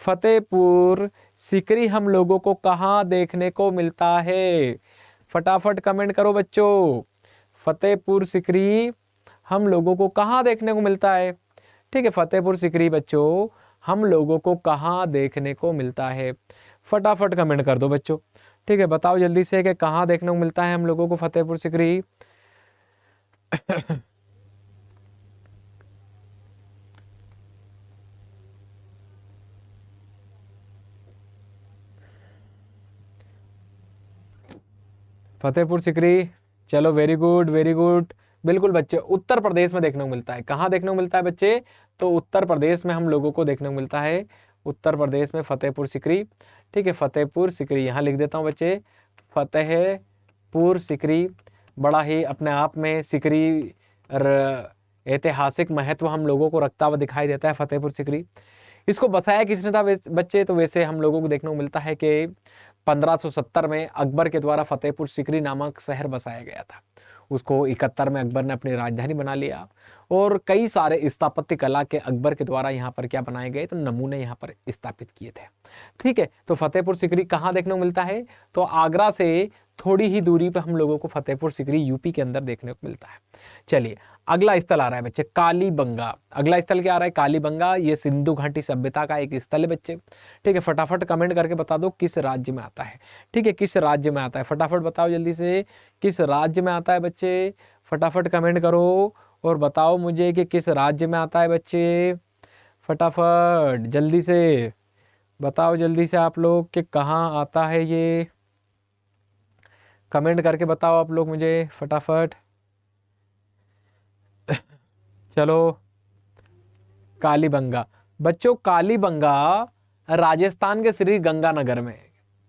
फतेहपुर सिकरी हम लोगों को कहाँ देखने को मिलता है? फटाफट कमेंट करो बच्चों। फतेहपुर सिकरी हम लोगों को कहाँ देखने को मिलता है? ठीक है, फतेहपुर सिकरी बच्चों हम लोगों को कहाँ देखने को मिलता है? फटाफट कमेंट कर दो बच्चों। ठीक है, बताओ जल्दी से कि कहाँ देखने को मिलता है हम लोगों को फतेहपुर सिकरी। फतेहपुर सिकरी, चलो वेरी गुड वेरी गुड। बिल्कुल बच्चे, उत्तर प्रदेश में देखने को मिलता है। कहाँ देखने को मिलता है बच्चे? तो उत्तर प्रदेश में हम लोगों को देखने को मिलता है। उत्तर प्रदेश में फतेहपुर सिकरी। ठीक है, फतेहपुर सिकरी यहाँ लिख देता हूँ बच्चे। फतेहपुर सिकरी बड़ा ही अपने आप में सिकरी ऐतिहासिक महत्व हम लोगों को रखता हुआ दिखाई देता है फतेहपुर सिकरी। इसको बसाया किसने था बच्चे? तो वैसे हम लोगों को देखने को मिलता है कि 1570 में अकबर के द्वारा फतेहपुर सिकरी नामक शहर बसाया गया था। उसको 71 में अकबर ने अपनी राजधानी बना लिया। और कई सारे स्थापत्य कला के अकबर के द्वारा यहाँ पर क्या बनाए गए? तो नमूने यहाँ पर स्थापित किए थे। ठीक है, तो फतेहपुर सिकरी कहाँ देखने को मिलता है? तो आगरा से थोड़ी ही दूरी पर हम लोगों को फतेहपुर सिकरी यूपी के अंदर देखने को मिलता है। चलिए अगला स्थल आ रहा है बच्चे, कालीबंगा। अगला स्थल क्या आ रहा है? कालीबंगा। ये सिंधु घाटी सभ्यता का एक स्थल है बच्चे। ठीक है, फटाफट कमेंट करके बता दो किस राज्य में आता है। ठीक है, किस राज्य में आता है? फटाफट बताओ जल्दी से, किस राज्य में आता है बच्चे? फटाफट कमेंट करो और बताओ मुझे कि किस राज्य में आता है बच्चे। फटाफट जल्दी से बताओ, जल्दी से आप लोग कि कहाँ आता है ये। कमेंट करके बताओ आप लोग मुझे फटाफट। चलो, कालीबंगा बच्चों, कालीबंगा राजस्थान के श्री गंगानगर में।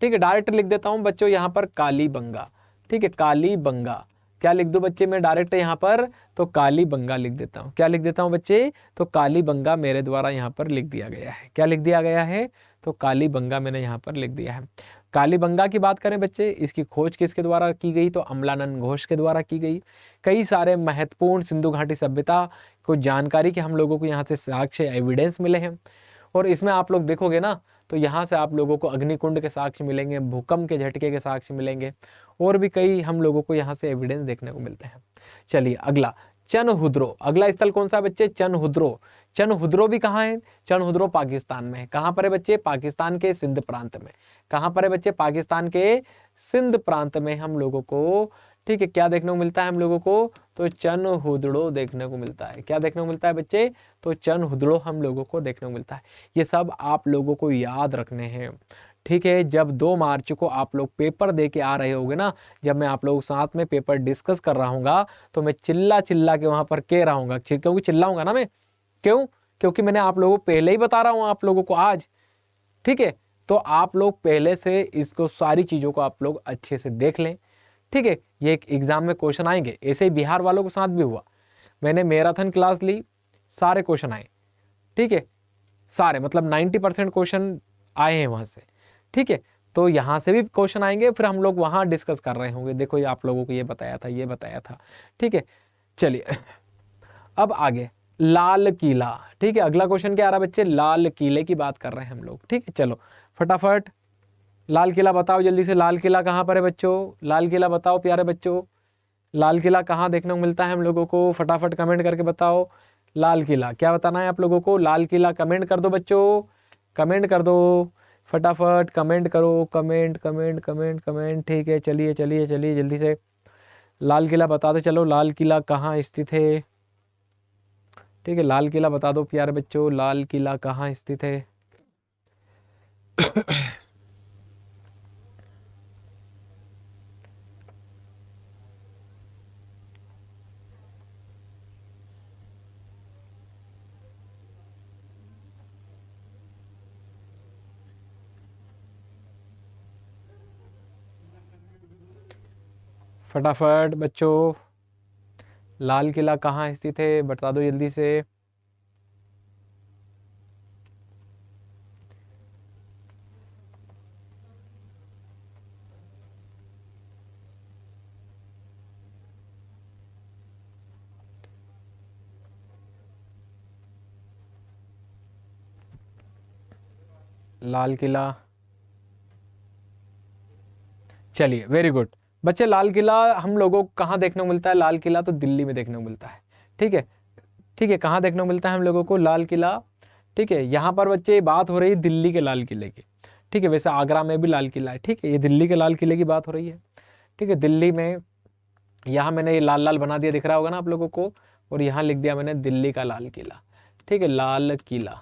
ठीक है, डायरेक्ट लिख देता हूं बच्चों यहाँ पर कालीबंगा। ठीक है, कालीबंगा। क्या लिख दूं बच्चे मैं डायरेक्ट यहाँ पर? तो कालीबंगा लिख देता हूँ। क्या लिख देता हूँ बच्चे? तो कालीबंगा मेरे द्वारा यहाँ पर लिख दिया गया है। क्या लिख दिया गया है? तो कालीबंगा मैंने यहाँ पर लिख दिया है। कालीबंगा की बात करें बच्चे, इसकी खोज किसके द्वारा की गई? तो अमलानंद घोष के द्वारा की गई। कई सारे महत्वपूर्ण सिंधु घाटी सभ्यता को जानकारी के हम लोगों को यहाँ से साक्ष्य एविडेंस मिले हैं। और इसमें आप लोग देखोगे ना तो यहाँ से आप लोगों को अग्निकुंड के साक्ष्य मिलेंगे, भूकंप के झटके के साक्ष्य मिलेंगे, और भी कई हम लोगों को यहाँ से एविडेंस देखने को मिलते हैं। चलिए अगला, चनहुद्रो। अगला स्थल कौन सा बच्चे? चनहुद्रो। चनहुद्रो भी कहाँ है? चनहुद्रो पाकिस्तान में है। कहाँ पर है बच्चे? पाकिस्तान के सिंध प्रांत में। कहाँ पर है बच्चे? पाकिस्तान के सिंध प्रांत में हम लोगों को, ठीक है, क्या देखने को मिलता है हम लोगों को? तो चनहुदड़ो देखने को मिलता है। क्या देखने को मिलता है बच्चे? तो चनहुदड़ो हम लोगों को देखने को मिलता है। ये सब आप लोगों को याद रखने हैं। ठीक है, जब 2 मार्च को आप लोग पेपर दे के आ रहे होगे ना, जब मैं आप लोगों के साथ में पेपर डिस्कस कर रहा हूँ तो मैं चिल्ला चिल्ला के वहां पर कह रहा हूँ, क्योंकि चिल्लाऊंगा ना मैं। क्यों? क्योंकि मैंने आप लोगों को पहले ही बता रहा हूँ आप लोगों को आज। ठीक है, तो आप लोग पहले से इसको सारी चीजों को आप लोग अच्छे से देख लें। ठीक है, ये एक एग्जाम में क्वेश्चन आएंगे। ऐसे ही बिहार वालों के साथ भी हुआ। मैंने मैराथन क्लास ली, सारे क्वेश्चन आए। ठीक है, सारे मतलब 90% क्वेश्चन आए हैं वहां से। ठीक है, तो यहाँ से भी क्वेश्चन आएंगे, फिर हम लोग वहां डिस्कस कर रहे होंगे, देखो ये आप लोगों को ये बताया था, ये बताया था। ठीक है, चलिए अब आगे, लाल किला। ठीक है, अगला क्वेश्चन क्या आ रहा है बच्चे? लाल किले की बात कर रहे हैं हम लोग। ठीक है, चलो फटाफट लाल किला बताओ जल्दी से। लाल किला कहाँ पर है बच्चों? लाल किला बताओ प्यारे बच्चों, लाल किला कहाँ देखने को मिलता है हम लोगों को? फटाफट कमेंट करके बताओ। लाल किला क्या बताना है आप लोगों को? लाल किला कमेंट कर दो बच्चों, कमेंट कर दो फटाफट, कमेंट करो, कमेंट कमेंट कमेंट कमेंट। ठीक है, चलिए चलिए चलिए जल्दी से लाल किला बता दो। चलो लाल किला कहाँ स्थित है? ठीक है, लाल किला बता दो प्यारे बच्चों, लाल किला कहाँ स्थित है? फटाफट बच्चों, लाल किला कहाँ स्थित है बता दो जल्दी से। लाल किला, चलिए वेरी गुड बच्चे। लाल किला हम लोगों को कहाँ देखने को मिलता है? लाल किला तो दिल्ली में देखने को मिलता है। ठीक है, ठीक है, कहाँ देखने को मिलता है हम लोगों को लाल किला? ठीक है, यहाँ पर बच्चे बात हो रही है दिल्ली के लाल किले की। ठीक है, वैसे आगरा में भी लाल किला है। ठीक है, ये दिल्ली के लाल किले की बात हो रही है। ठीक है, दिल्ली में यहाँ मैंने ये लाल लाल बना दिया, दिख रहा होगा ना आप लोगों को, और यहाँ लिख दिया मैंने दिल्ली का लाल किला। ठीक है, लाल किला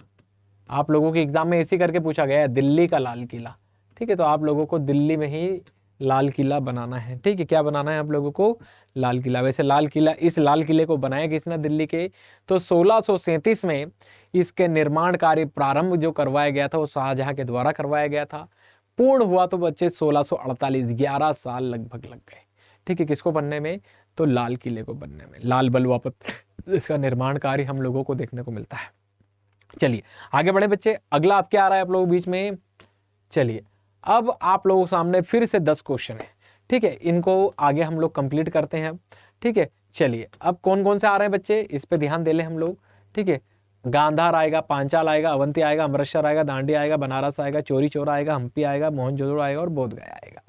आप लोगों के एग्जाम में ऐसे करके पूछा गया है, दिल्ली का लाल किला। ठीक है, तो आप लोगों को दिल्ली में ही लाल किला बनाना है। ठीक है, क्या बनाना है आप लोगों को? लाल किला। वैसे लाल किला, इस लाल किले को बनाया किसने दिल्ली के? तो 1637 में इसके निर्माण कार्य प्रारंभ जो करवाया गया था वो शाहजहां के द्वारा करवाया गया था। पूर्ण हुआ तो बच्चे 1648, 11 साल लगभग लग गए। ठीक है, किसको बनने में? तो लाल किले को बनने में। लाल बलुआ पर इसका निर्माण कार्य हम लोगों को देखने को मिलता है। चलिए आगे बढ़े बच्चे, अगला आप क्या आ रहा है आप लोगों के बीच में? चलिए अब आप लोगों के सामने फिर से 10 क्वेश्चन है। ठीक है, इनको आगे हम लोग कंप्लीट करते हैं। ठीक है, चलिए अब कौन कौन से आ रहे हैं बच्चे, इस पे ध्यान दे ले हम लोग। ठीक है, गांधार आएगा, पांचाल आएगा, अवंती आएगा, अमृतसर आएगा, दांडी आएगा, बनारस आएगा, चोरी चौरा आएगा, हम्पी आएगा, मोहनजोदड़ो आएगा और बोध गया आएगा।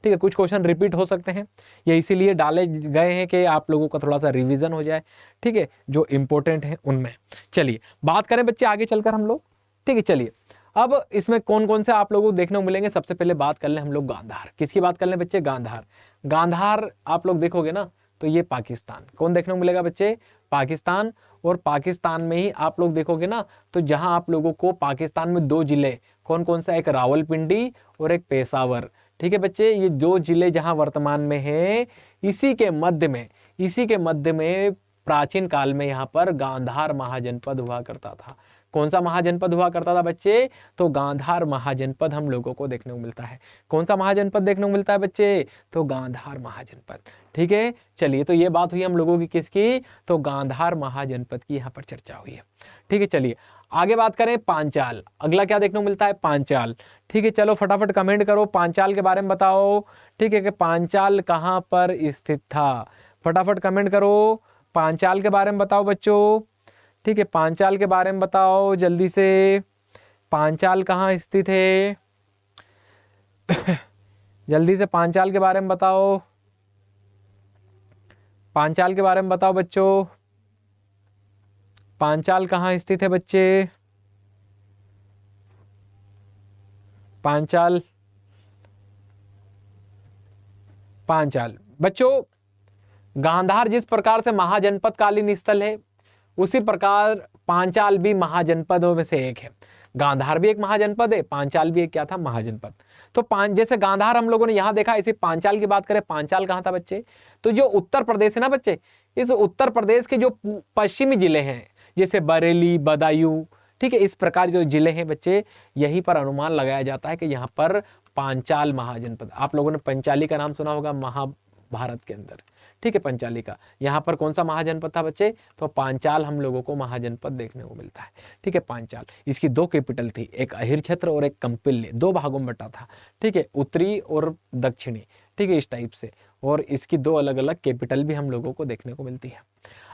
ठीक है, कुछ क्वेश्चन रिपीट हो सकते हैं, ये इसीलिए डाले गए हैं कि आप लोगों का थोड़ा सा रिवीजन हो जाए। ठीक है, जो इंपॉर्टेंट है उनमें। चलिए बात करें बच्चे आगे चलकर हम लोग। ठीक है, चलिए अब इसमें कौन कौन से आप लोगों को देखने को मिलेंगे। सबसे पहले बात कर लें हम लोग गांधार। किसकी बात कर लें बच्चे? गांधार। गांधार आप लोग देखोगे ना तो ये पाकिस्तान, कौन देखने को मिलेगा बच्चे? पाकिस्तान। और पाकिस्तान में ही आप लोग देखोगे ना तो जहां आप लोगों को पाकिस्तान में 2 जिले, कौन कौन सा? एक रावलपिंडी और एक पेशावर। ठीक है बच्चे, ये 2 जिले जहां वर्तमान में है, इसी के मध्य में प्राचीन काल में यहाँ पर गांधार महाजनपद हुआ करता था। कौन सा महाजनपद हुआ करता था बच्चे? तो गांधार महाजनपद हम लोगों को देखने को मिलता है। कौन सा महाजनपद देखने को मिलता है बच्चे? तो गांधार महाजनपद। ठीक है, चलिए तो ये बात हुई हम लोगों की किसकी? तो गांधार महाजनपद की यहाँ पर चर्चा हुई है। ठीक है, चलिए आगे बात करें पांचाल। अगला क्या देखने को मिलता है? पांचाल। ठीक है, चलो फटाफट कमेंट करो, पांचाल के बारे में बताओ। ठीक है, कि पांचाल कहाँ पर स्थित था? फटाफट कमेंट करो, पांचाल के बारे में बताओ बच्चों। ठीक है, पांचाल के बारे में बताओ जल्दी से, पांचाल कहाँ स्थित है? जल्दी से पांचाल के बारे में बताओ, पांचाल के बारे में बताओ बच्चों। पांचाल कहाँ स्थित है बच्चे? पांचाल, पांचाल बच्चों, गांधार जिस प्रकार से महाजनपद कालीन स्थल है उसी प्रकार पांचाल भी महाजनपदों में से एक है। गांधार भी एक महाजनपद है, पांचाल भी एक क्या था? महाजनपद। तो जैसे गांधार हम लोगों ने यहां देखा, इसी पांचाल की बात करें, पांचाल कहां था बच्चे? तो जो उत्तर प्रदेश है ना बच्चे, इस उत्तर प्रदेश के जो पश्चिमी जिले हैं जैसे बरेली, बदायूं, ठीक है, इस प्रकार जो जिले हैं बच्चे, यहीं पर अनुमान लगाया जाता है कि यहाँ पर पांचाल महाजनपद। आप लोगों ने पंचाली का नाम सुना होगा महाभारत के अंदर। ठीक है, पंचाली का यहाँ पर कौन सा महाजनपद था बच्चे? तो पांचाल हम लोगों को महाजनपद देखने को मिलता है। ठीक है, पांचाल, इसकी 2 कैपिटल थी, एक अहिर छत्र और एक कंपिल्य, 2 भागों में बटा था। ठीक है, उत्तरी और दक्षिणी। ठीक है, इस टाइप से, और इसकी 2 अलग अलग कैपिटल भी हम लोगों को देखने को मिलती है।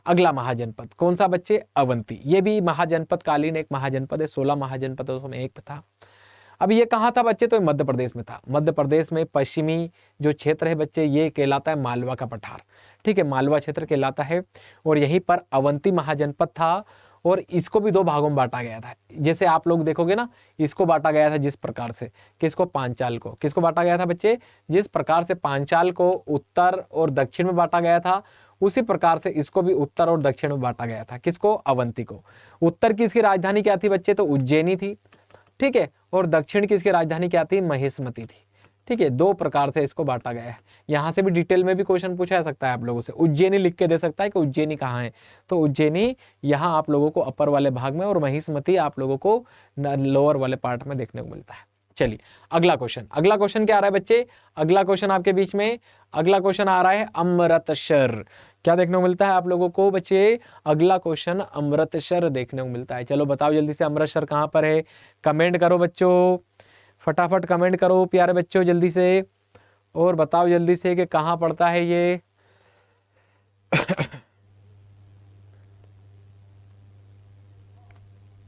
अगला महाजनपद कौन सा बच्चे? अवंती। ये भी महाजनपद कालीन एक महाजनपद है, 16 महाजनपदों में एक था। अब ये कहाँ था बच्चे? तो मध्य प्रदेश में था। मध्य प्रदेश में पश्चिमी जो क्षेत्र है बच्चे, ये कहलाता है मालवा का पठार। ठीक है, मालवा क्षेत्र कहलाता है, और यहीं पर अवंती महाजनपद था, और इसको भी 2 भागों में बांटा गया था। जैसे आप लोग देखोगे ना, इसको बांटा गया था जिस प्रकार से, किसको? पांचाल को। किसको बांटा गया था बच्चे? जिस प्रकार से पांचाल को उत्तर और दक्षिण में बांटा गया था, उसी प्रकार से इसको भी उत्तर और दक्षिण में बांटा गया था। किसको? अवंती को। उत्तर की इसकी राजधानी क्या थी बच्चे? तो उज्जैनी थी। ठीक है, और दक्षिण की इसकी राजधानी क्या थी? महेशमती थी। ठीक है, 2 प्रकार से इसको बांटा गया है। यहां से भी डिटेल में भी क्वेश्चन पूछा जा सकता है आप लोगों से। उज्जैनी लिख के दे सकता है कि उज्जैनी कहाँ है, तो उज्जैनी यहाँ आप लोगों को अपर वाले भाग में, और महेशमती आप लोगों को लोअर वाले पार्ट में देखने को मिलता है। चलिए अगला क्वेश्चन क्या आ रहा है बच्चे, अगला क्वेश्चन आपके बीच में, अगला क्वेश्चन आ रहा है अमृतसर। क्या देखने को मिलता है आप लोगों को बच्चे, अगला क्वेश्चन अमृतसर देखने को मिलता है। चलो बताओ जल्दी से अमृतसर कहां पर है, कमेंट करो बच्चों, फटाफट कमेंट करो प्यारे बच्चों जल्दी से, और बताओ जल्दी से कि कहां पड़ता है ये।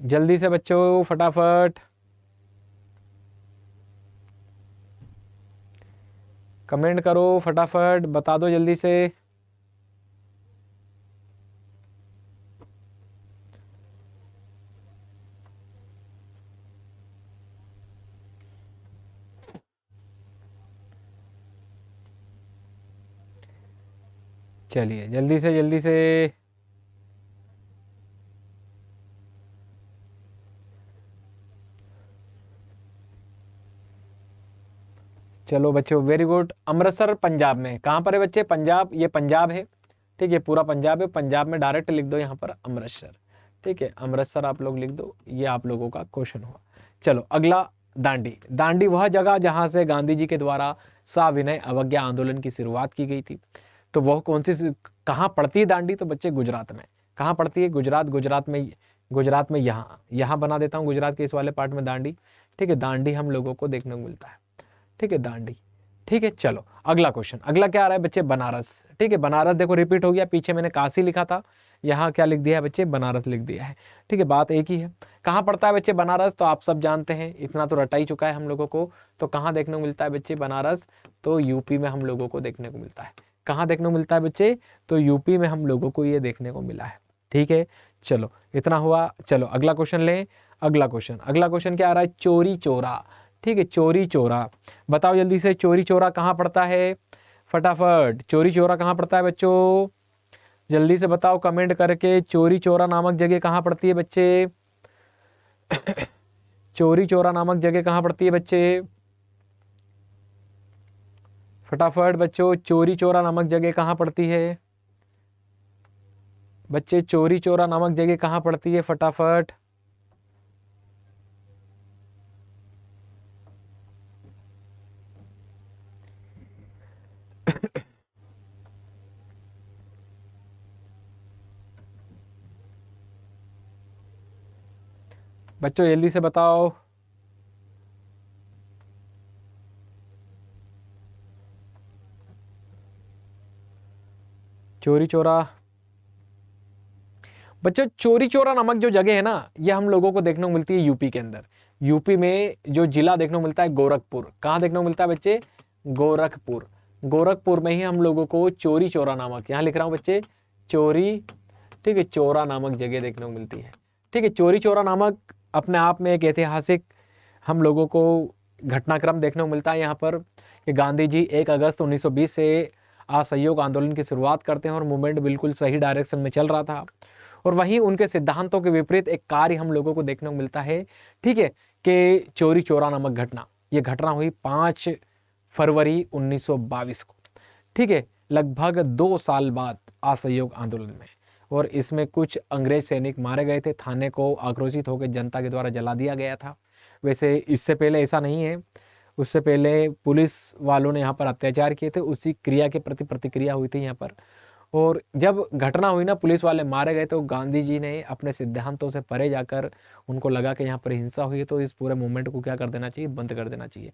जल्दी से बच्चों फटाफट कमेंट करो, फटाफट बता दो जल्दी से। चलिए जल्दी से जल्दी से, चलो बच्चों वेरी गुड। अमृतसर पंजाब में, कहां पर है बच्चे, पंजाब, ये पंजाब है, ठीक है, पूरा पंजाब है, पंजाब में डायरेक्ट लिख दो यहाँ पर अमृतसर, ठीक है, अमृतसर आप लोग लिख दो, ये आप लोगों का क्वेश्चन हुआ। चलो अगला, दांडी। दांडी वह जगह जहां से गांधी जी के द्वारा सविनय अवज्ञा आंदोलन की शुरुआत की गई थी। तो वह कौन सी, कहाँ पड़ती है दांडी, तो बच्चे गुजरात में। कहाँ पड़ती है, गुजरात, गुजरात में यहाँ बना देता हूँ गुजरात के इस वाले पार्ट में दांडी, ठीक है, दांडी हम लोगों को देखने को मिलता है, ठीक है, दांडी, ठीक है। चलो अगला क्वेश्चन, अगला क्या आ रहा है बच्चे, बनारस, ठीक है, बनारस देखो रिपीट हो गया, पीछे मैंने काशी लिखा था, यहाँ क्या लिख दिया है बच्चे, बनारस लिख दिया है, ठीक है, बात एक ही है। कहाँ पड़ता है बच्चे बनारस, तो आप सब जानते हैं, इतना तो रटा ही चुका है हम लोगों को। तो कहाँ देखने को मिलता है बच्चे बनारस, तो यूपी में हम लोगों को देखने को मिलता है। कहाँ देखने को मिलता है बच्चे, तो यूपी में हम लोगों को ये देखने को मिला है, ठीक है। चलो इतना हुआ, चलो अगला क्वेश्चन लें। अगला क्वेश्चन क्या आ रहा है, चोरी चोरा, ठीक है, चोरी चोरा। बताओ जल्दी से चोरी चोरा कहाँ पड़ता है, फटाफट चोरी चोरा कहाँ पड़ता है बच्चों, जल्दी से बताओ कमेंट करके, चोरी चोरा नामक जगह कहाँ पड़ती है बच्चे। चोरी चोरा नामक जगह कहाँ पड़ती है बच्चे, फटाफट बच्चों, चोरी चोरा नामक जगह कहाँ पड़ती है बच्चे, चोरी चोरा नामक जगह कहाँ पड़ती है, फटाफट। बच्चों जल्दी से बताओ, चोरी चोरा बच्चों, चोरी चोरा नामक जो जगह है ना, ये हम लोगों को देखने को मिलती है यूपी के अंदर। यूपी में जो जिला देखने को मिलता है गोरखपुर, कहाँ देखने को मिलता है बच्चे, गोरखपुर, गोरखपुर में ही हम लोगों को चोरी चोरा नामक, यहाँ लिख रहा हूँ बच्चे, चोरी, ठीक है, चोरा नामक जगह देखने को मिलती है, ठीक है। चोरी चोरा नामक अपने आप में एक ऐतिहासिक हम लोगों को घटनाक्रम देखने को मिलता है यहाँ पर, कि गांधी जी 1 अगस्त 1920 से असहयोग आंदोलन की शुरुआत करते हैं और मूवमेंट बिल्कुल सही डायरेक्शन में चल रहा था, और वहीं उनके सिद्धांतों के विपरीत एक कार्य हम लोगों को देखने को मिलता है, ठीक है, कि चोरी चोरा नामक घटना, ये घटना हुई 5 फरवरी 1922 को, ठीक है, लगभग 2 साल बाद असहयोग आंदोलन में, और इसमें कुछ अंग्रेज सैनिक मारे गए थे, थाने को आक्रोशित होकर जनता के द्वारा जला दिया गया था। वैसे इससे पहले ऐसा नहीं है, उससे पहले पुलिस वालों ने यहाँ पर अत्याचार किए थे, उसी क्रिया के प्रति प्रतिक्रिया हुई थी यहाँ पर। और जब घटना हुई ना, पुलिस वाले मारे गए, तो गांधी जी ने अपने सिद्धांतों से परे जाकर उनको लगा कि यहाँ पर हिंसा हुई है, तो इस पूरे मूवमेंट को क्या कर देना चाहिए, बंद कर देना चाहिए।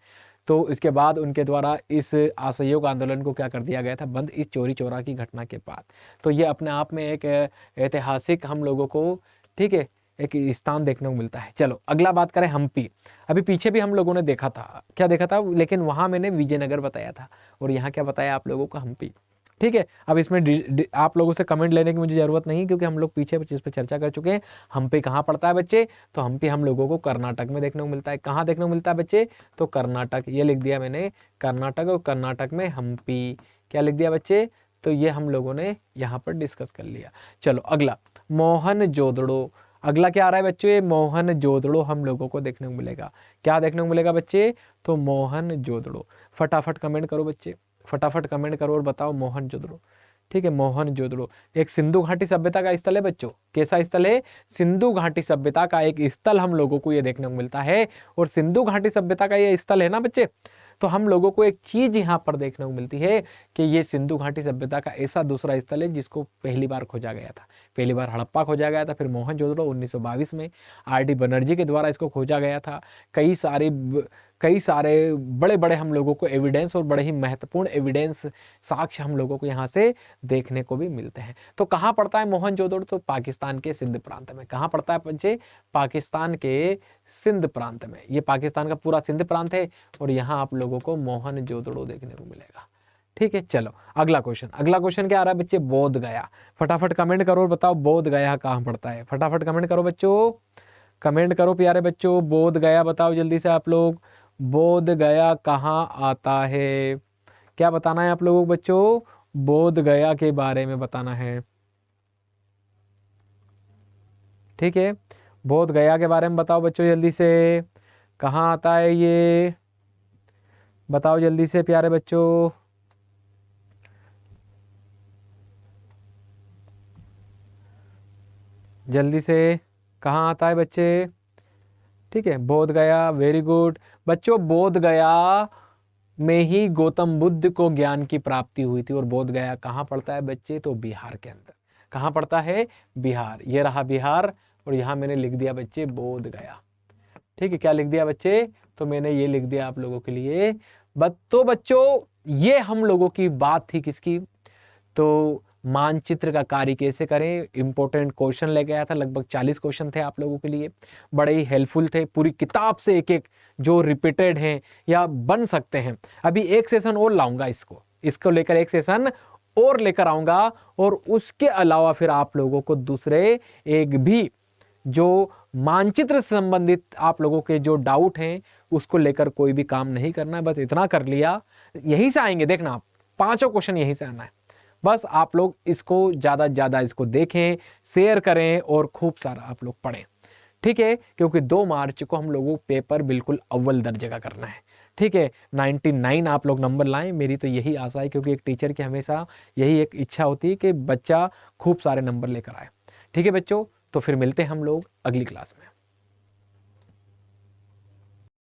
तो इसके बाद उनके द्वारा इस असहयोग आंदोलन को क्या कर दिया गया था, बंद, इस चोरी चोरा की घटना के बाद। तो ये अपने आप में एक ऐतिहासिक हम लोगों को, ठीक है, एक स्थान देखने को मिलता है। चलो अगला बात करें हम्पी। अभी पीछे भी हम लोगों ने देखा था, क्या देखा था, लेकिन वहां मैंने विजयनगर बताया था, और यहाँ क्या बताया आप लोगों को, हम्पी, ठीक है। अब इसमें आप लोगों से कमेंट लेने की मुझे जरूरत नहीं, क्योंकि हम लोग पीछे इस पर चर्चा कर चुके हैं। हम्पी कहाँ पड़ता है बच्चे, तो हम्पी हम लोगों को कर्नाटक में देखने को मिलता है। कहाँ देखने को मिलता है बच्चे, तो कर्नाटक, ये लिख दिया मैंने कर्नाटक, और कर्नाटक में हम्पी, क्या लिख दिया बच्चे, तो ये हम लोगों ने यहाँ पर डिस्कस कर लिया। चलो अगला, मोहनजोदड़ो। अगला क्या आ रहा है बच्चे, मोहनजोदड़ो हम लोगों को देखने को मिलेगा। क्या देखने को मिलेगा बच्चे, तो मोहनजोदड़ो। फटाफट कमेंट करो बच्चे, फटाफट कमेंट करो और बताओ मोहनजोदड़ो, ठीक है, मोहनजोदड़ो एक सिंधु घाटी सभ्यता का स्थल है बच्चों। कैसा स्थल है? सिंधु घाटी सभ्यता का एक स्थल हम लोगों को ये देखने को मिलता है। और सिंधु घाटी सभ्यता का ये स्थल है ना बच्चे, तो हम लोगों को एक चीज यहाँ पर देखने को मिलती है कि ये सिंधु घाटी सभ्यता का ऐसा दूसरा स्थल है जिसको पहली बार खोजा गया था। पहली बार हड़प्पा खोजा गया था, फिर मोहनजोदड़ो 1922 में आर.डी. बनर्जी के द्वारा इसको खोजा गया था। कई सारे बड़े बड़े हम लोगों को एविडेंस और बड़े ही महत्वपूर्ण एविडेंस साक्ष्य हम लोगों को यहाँ से देखने को भी मिलते हैं। तो कहाँ पड़ता है मोहनजोदड़ो? तो पाकिस्तान के सिंध प्रांत में। कहाँ पड़ता है बच्चे? पाकिस्तान के सिंध प्रांत में। ये पाकिस्तान का पूरा सिंध प्रांत है और यहाँ आप लोगों को मोहनजोदड़ो देखने को मिलेगा। ठीक है, चलो अगला क्वेश्चन क्या आ रहा है बच्चे? बोध गया। फटाफट कमेंट करो और बताओ बोध गया कहाँ पड़ता है। फटाफट कमेंट करो बच्चों, कमेंट करो प्यारे बच्चों। बोध गया बताओ जल्दी से आप लोग, बोध गया कहाँ आता है? क्या बताना है आप लोगों को बच्चों? बोध गया के बारे में बताना है। ठीक है, बोध गया के बारे में बताओ बच्चों जल्दी से, कहाँ आता है ये? बताओ जल्दी से प्यारे बच्चों। जल्दी से, कहाँ आता है बच्चे? ठीक है, बोध गया, वेरी गुड बच्चों। बोध गया में ही गौतम बुद्ध को ज्ञान की प्राप्ति हुई थी। और बोध गया कहाँ पड़ता है बच्चे? तो बिहार के अंदर। कहाँ पड़ता है? बिहार। ये रहा बिहार और यहाँ मैंने लिख दिया बच्चे बोध गया। ठीक है, क्या लिख दिया बच्चे? तो मैंने ये लिख दिया आप लोगों के लिए। तो बच्चों ये हम लोगों की बात थी किसकी? तो मानचित्र का कार्य कैसे करें। इंपॉर्टेंट क्वेश्चन लेके आया था, लगभग 40 क्वेश्चन थे आप लोगों के लिए, बड़े ही हेल्पफुल थे। पूरी किताब से एक एक जो रिपीटेड हैं या बन सकते हैं। अभी एक सेशन और लाऊंगा, इसको लेकर एक सेशन और लेकर आऊंगा। और उसके अलावा फिर आप लोगों को दूसरे एक भी जो मानचित्र से संबंधित आप लोगों के जो डाउट हैं उसको लेकर कोई भी काम नहीं करना है। बस इतना कर लिया, यहीं से आएंगे, देखना आप 5 क्वेश्चन यहीं से आना है। बस आप लोग इसको ज़्यादा से ज़्यादा इसको देखें, शेयर करें और खूब सारा आप लोग पढ़ें। ठीक है, क्योंकि 2 मार्च को हम लोगों को पेपर बिल्कुल अव्वल दर्जे का करना है। ठीक है, 99 आप लोग नंबर लाएं, मेरी तो यही आशा है, क्योंकि एक टीचर की हमेशा यही एक इच्छा होती है कि बच्चा खूब सारे नंबर लेकर आए। ठीक है बच्चों, तो फिर मिलते हैं हम लोग अगली क्लास में।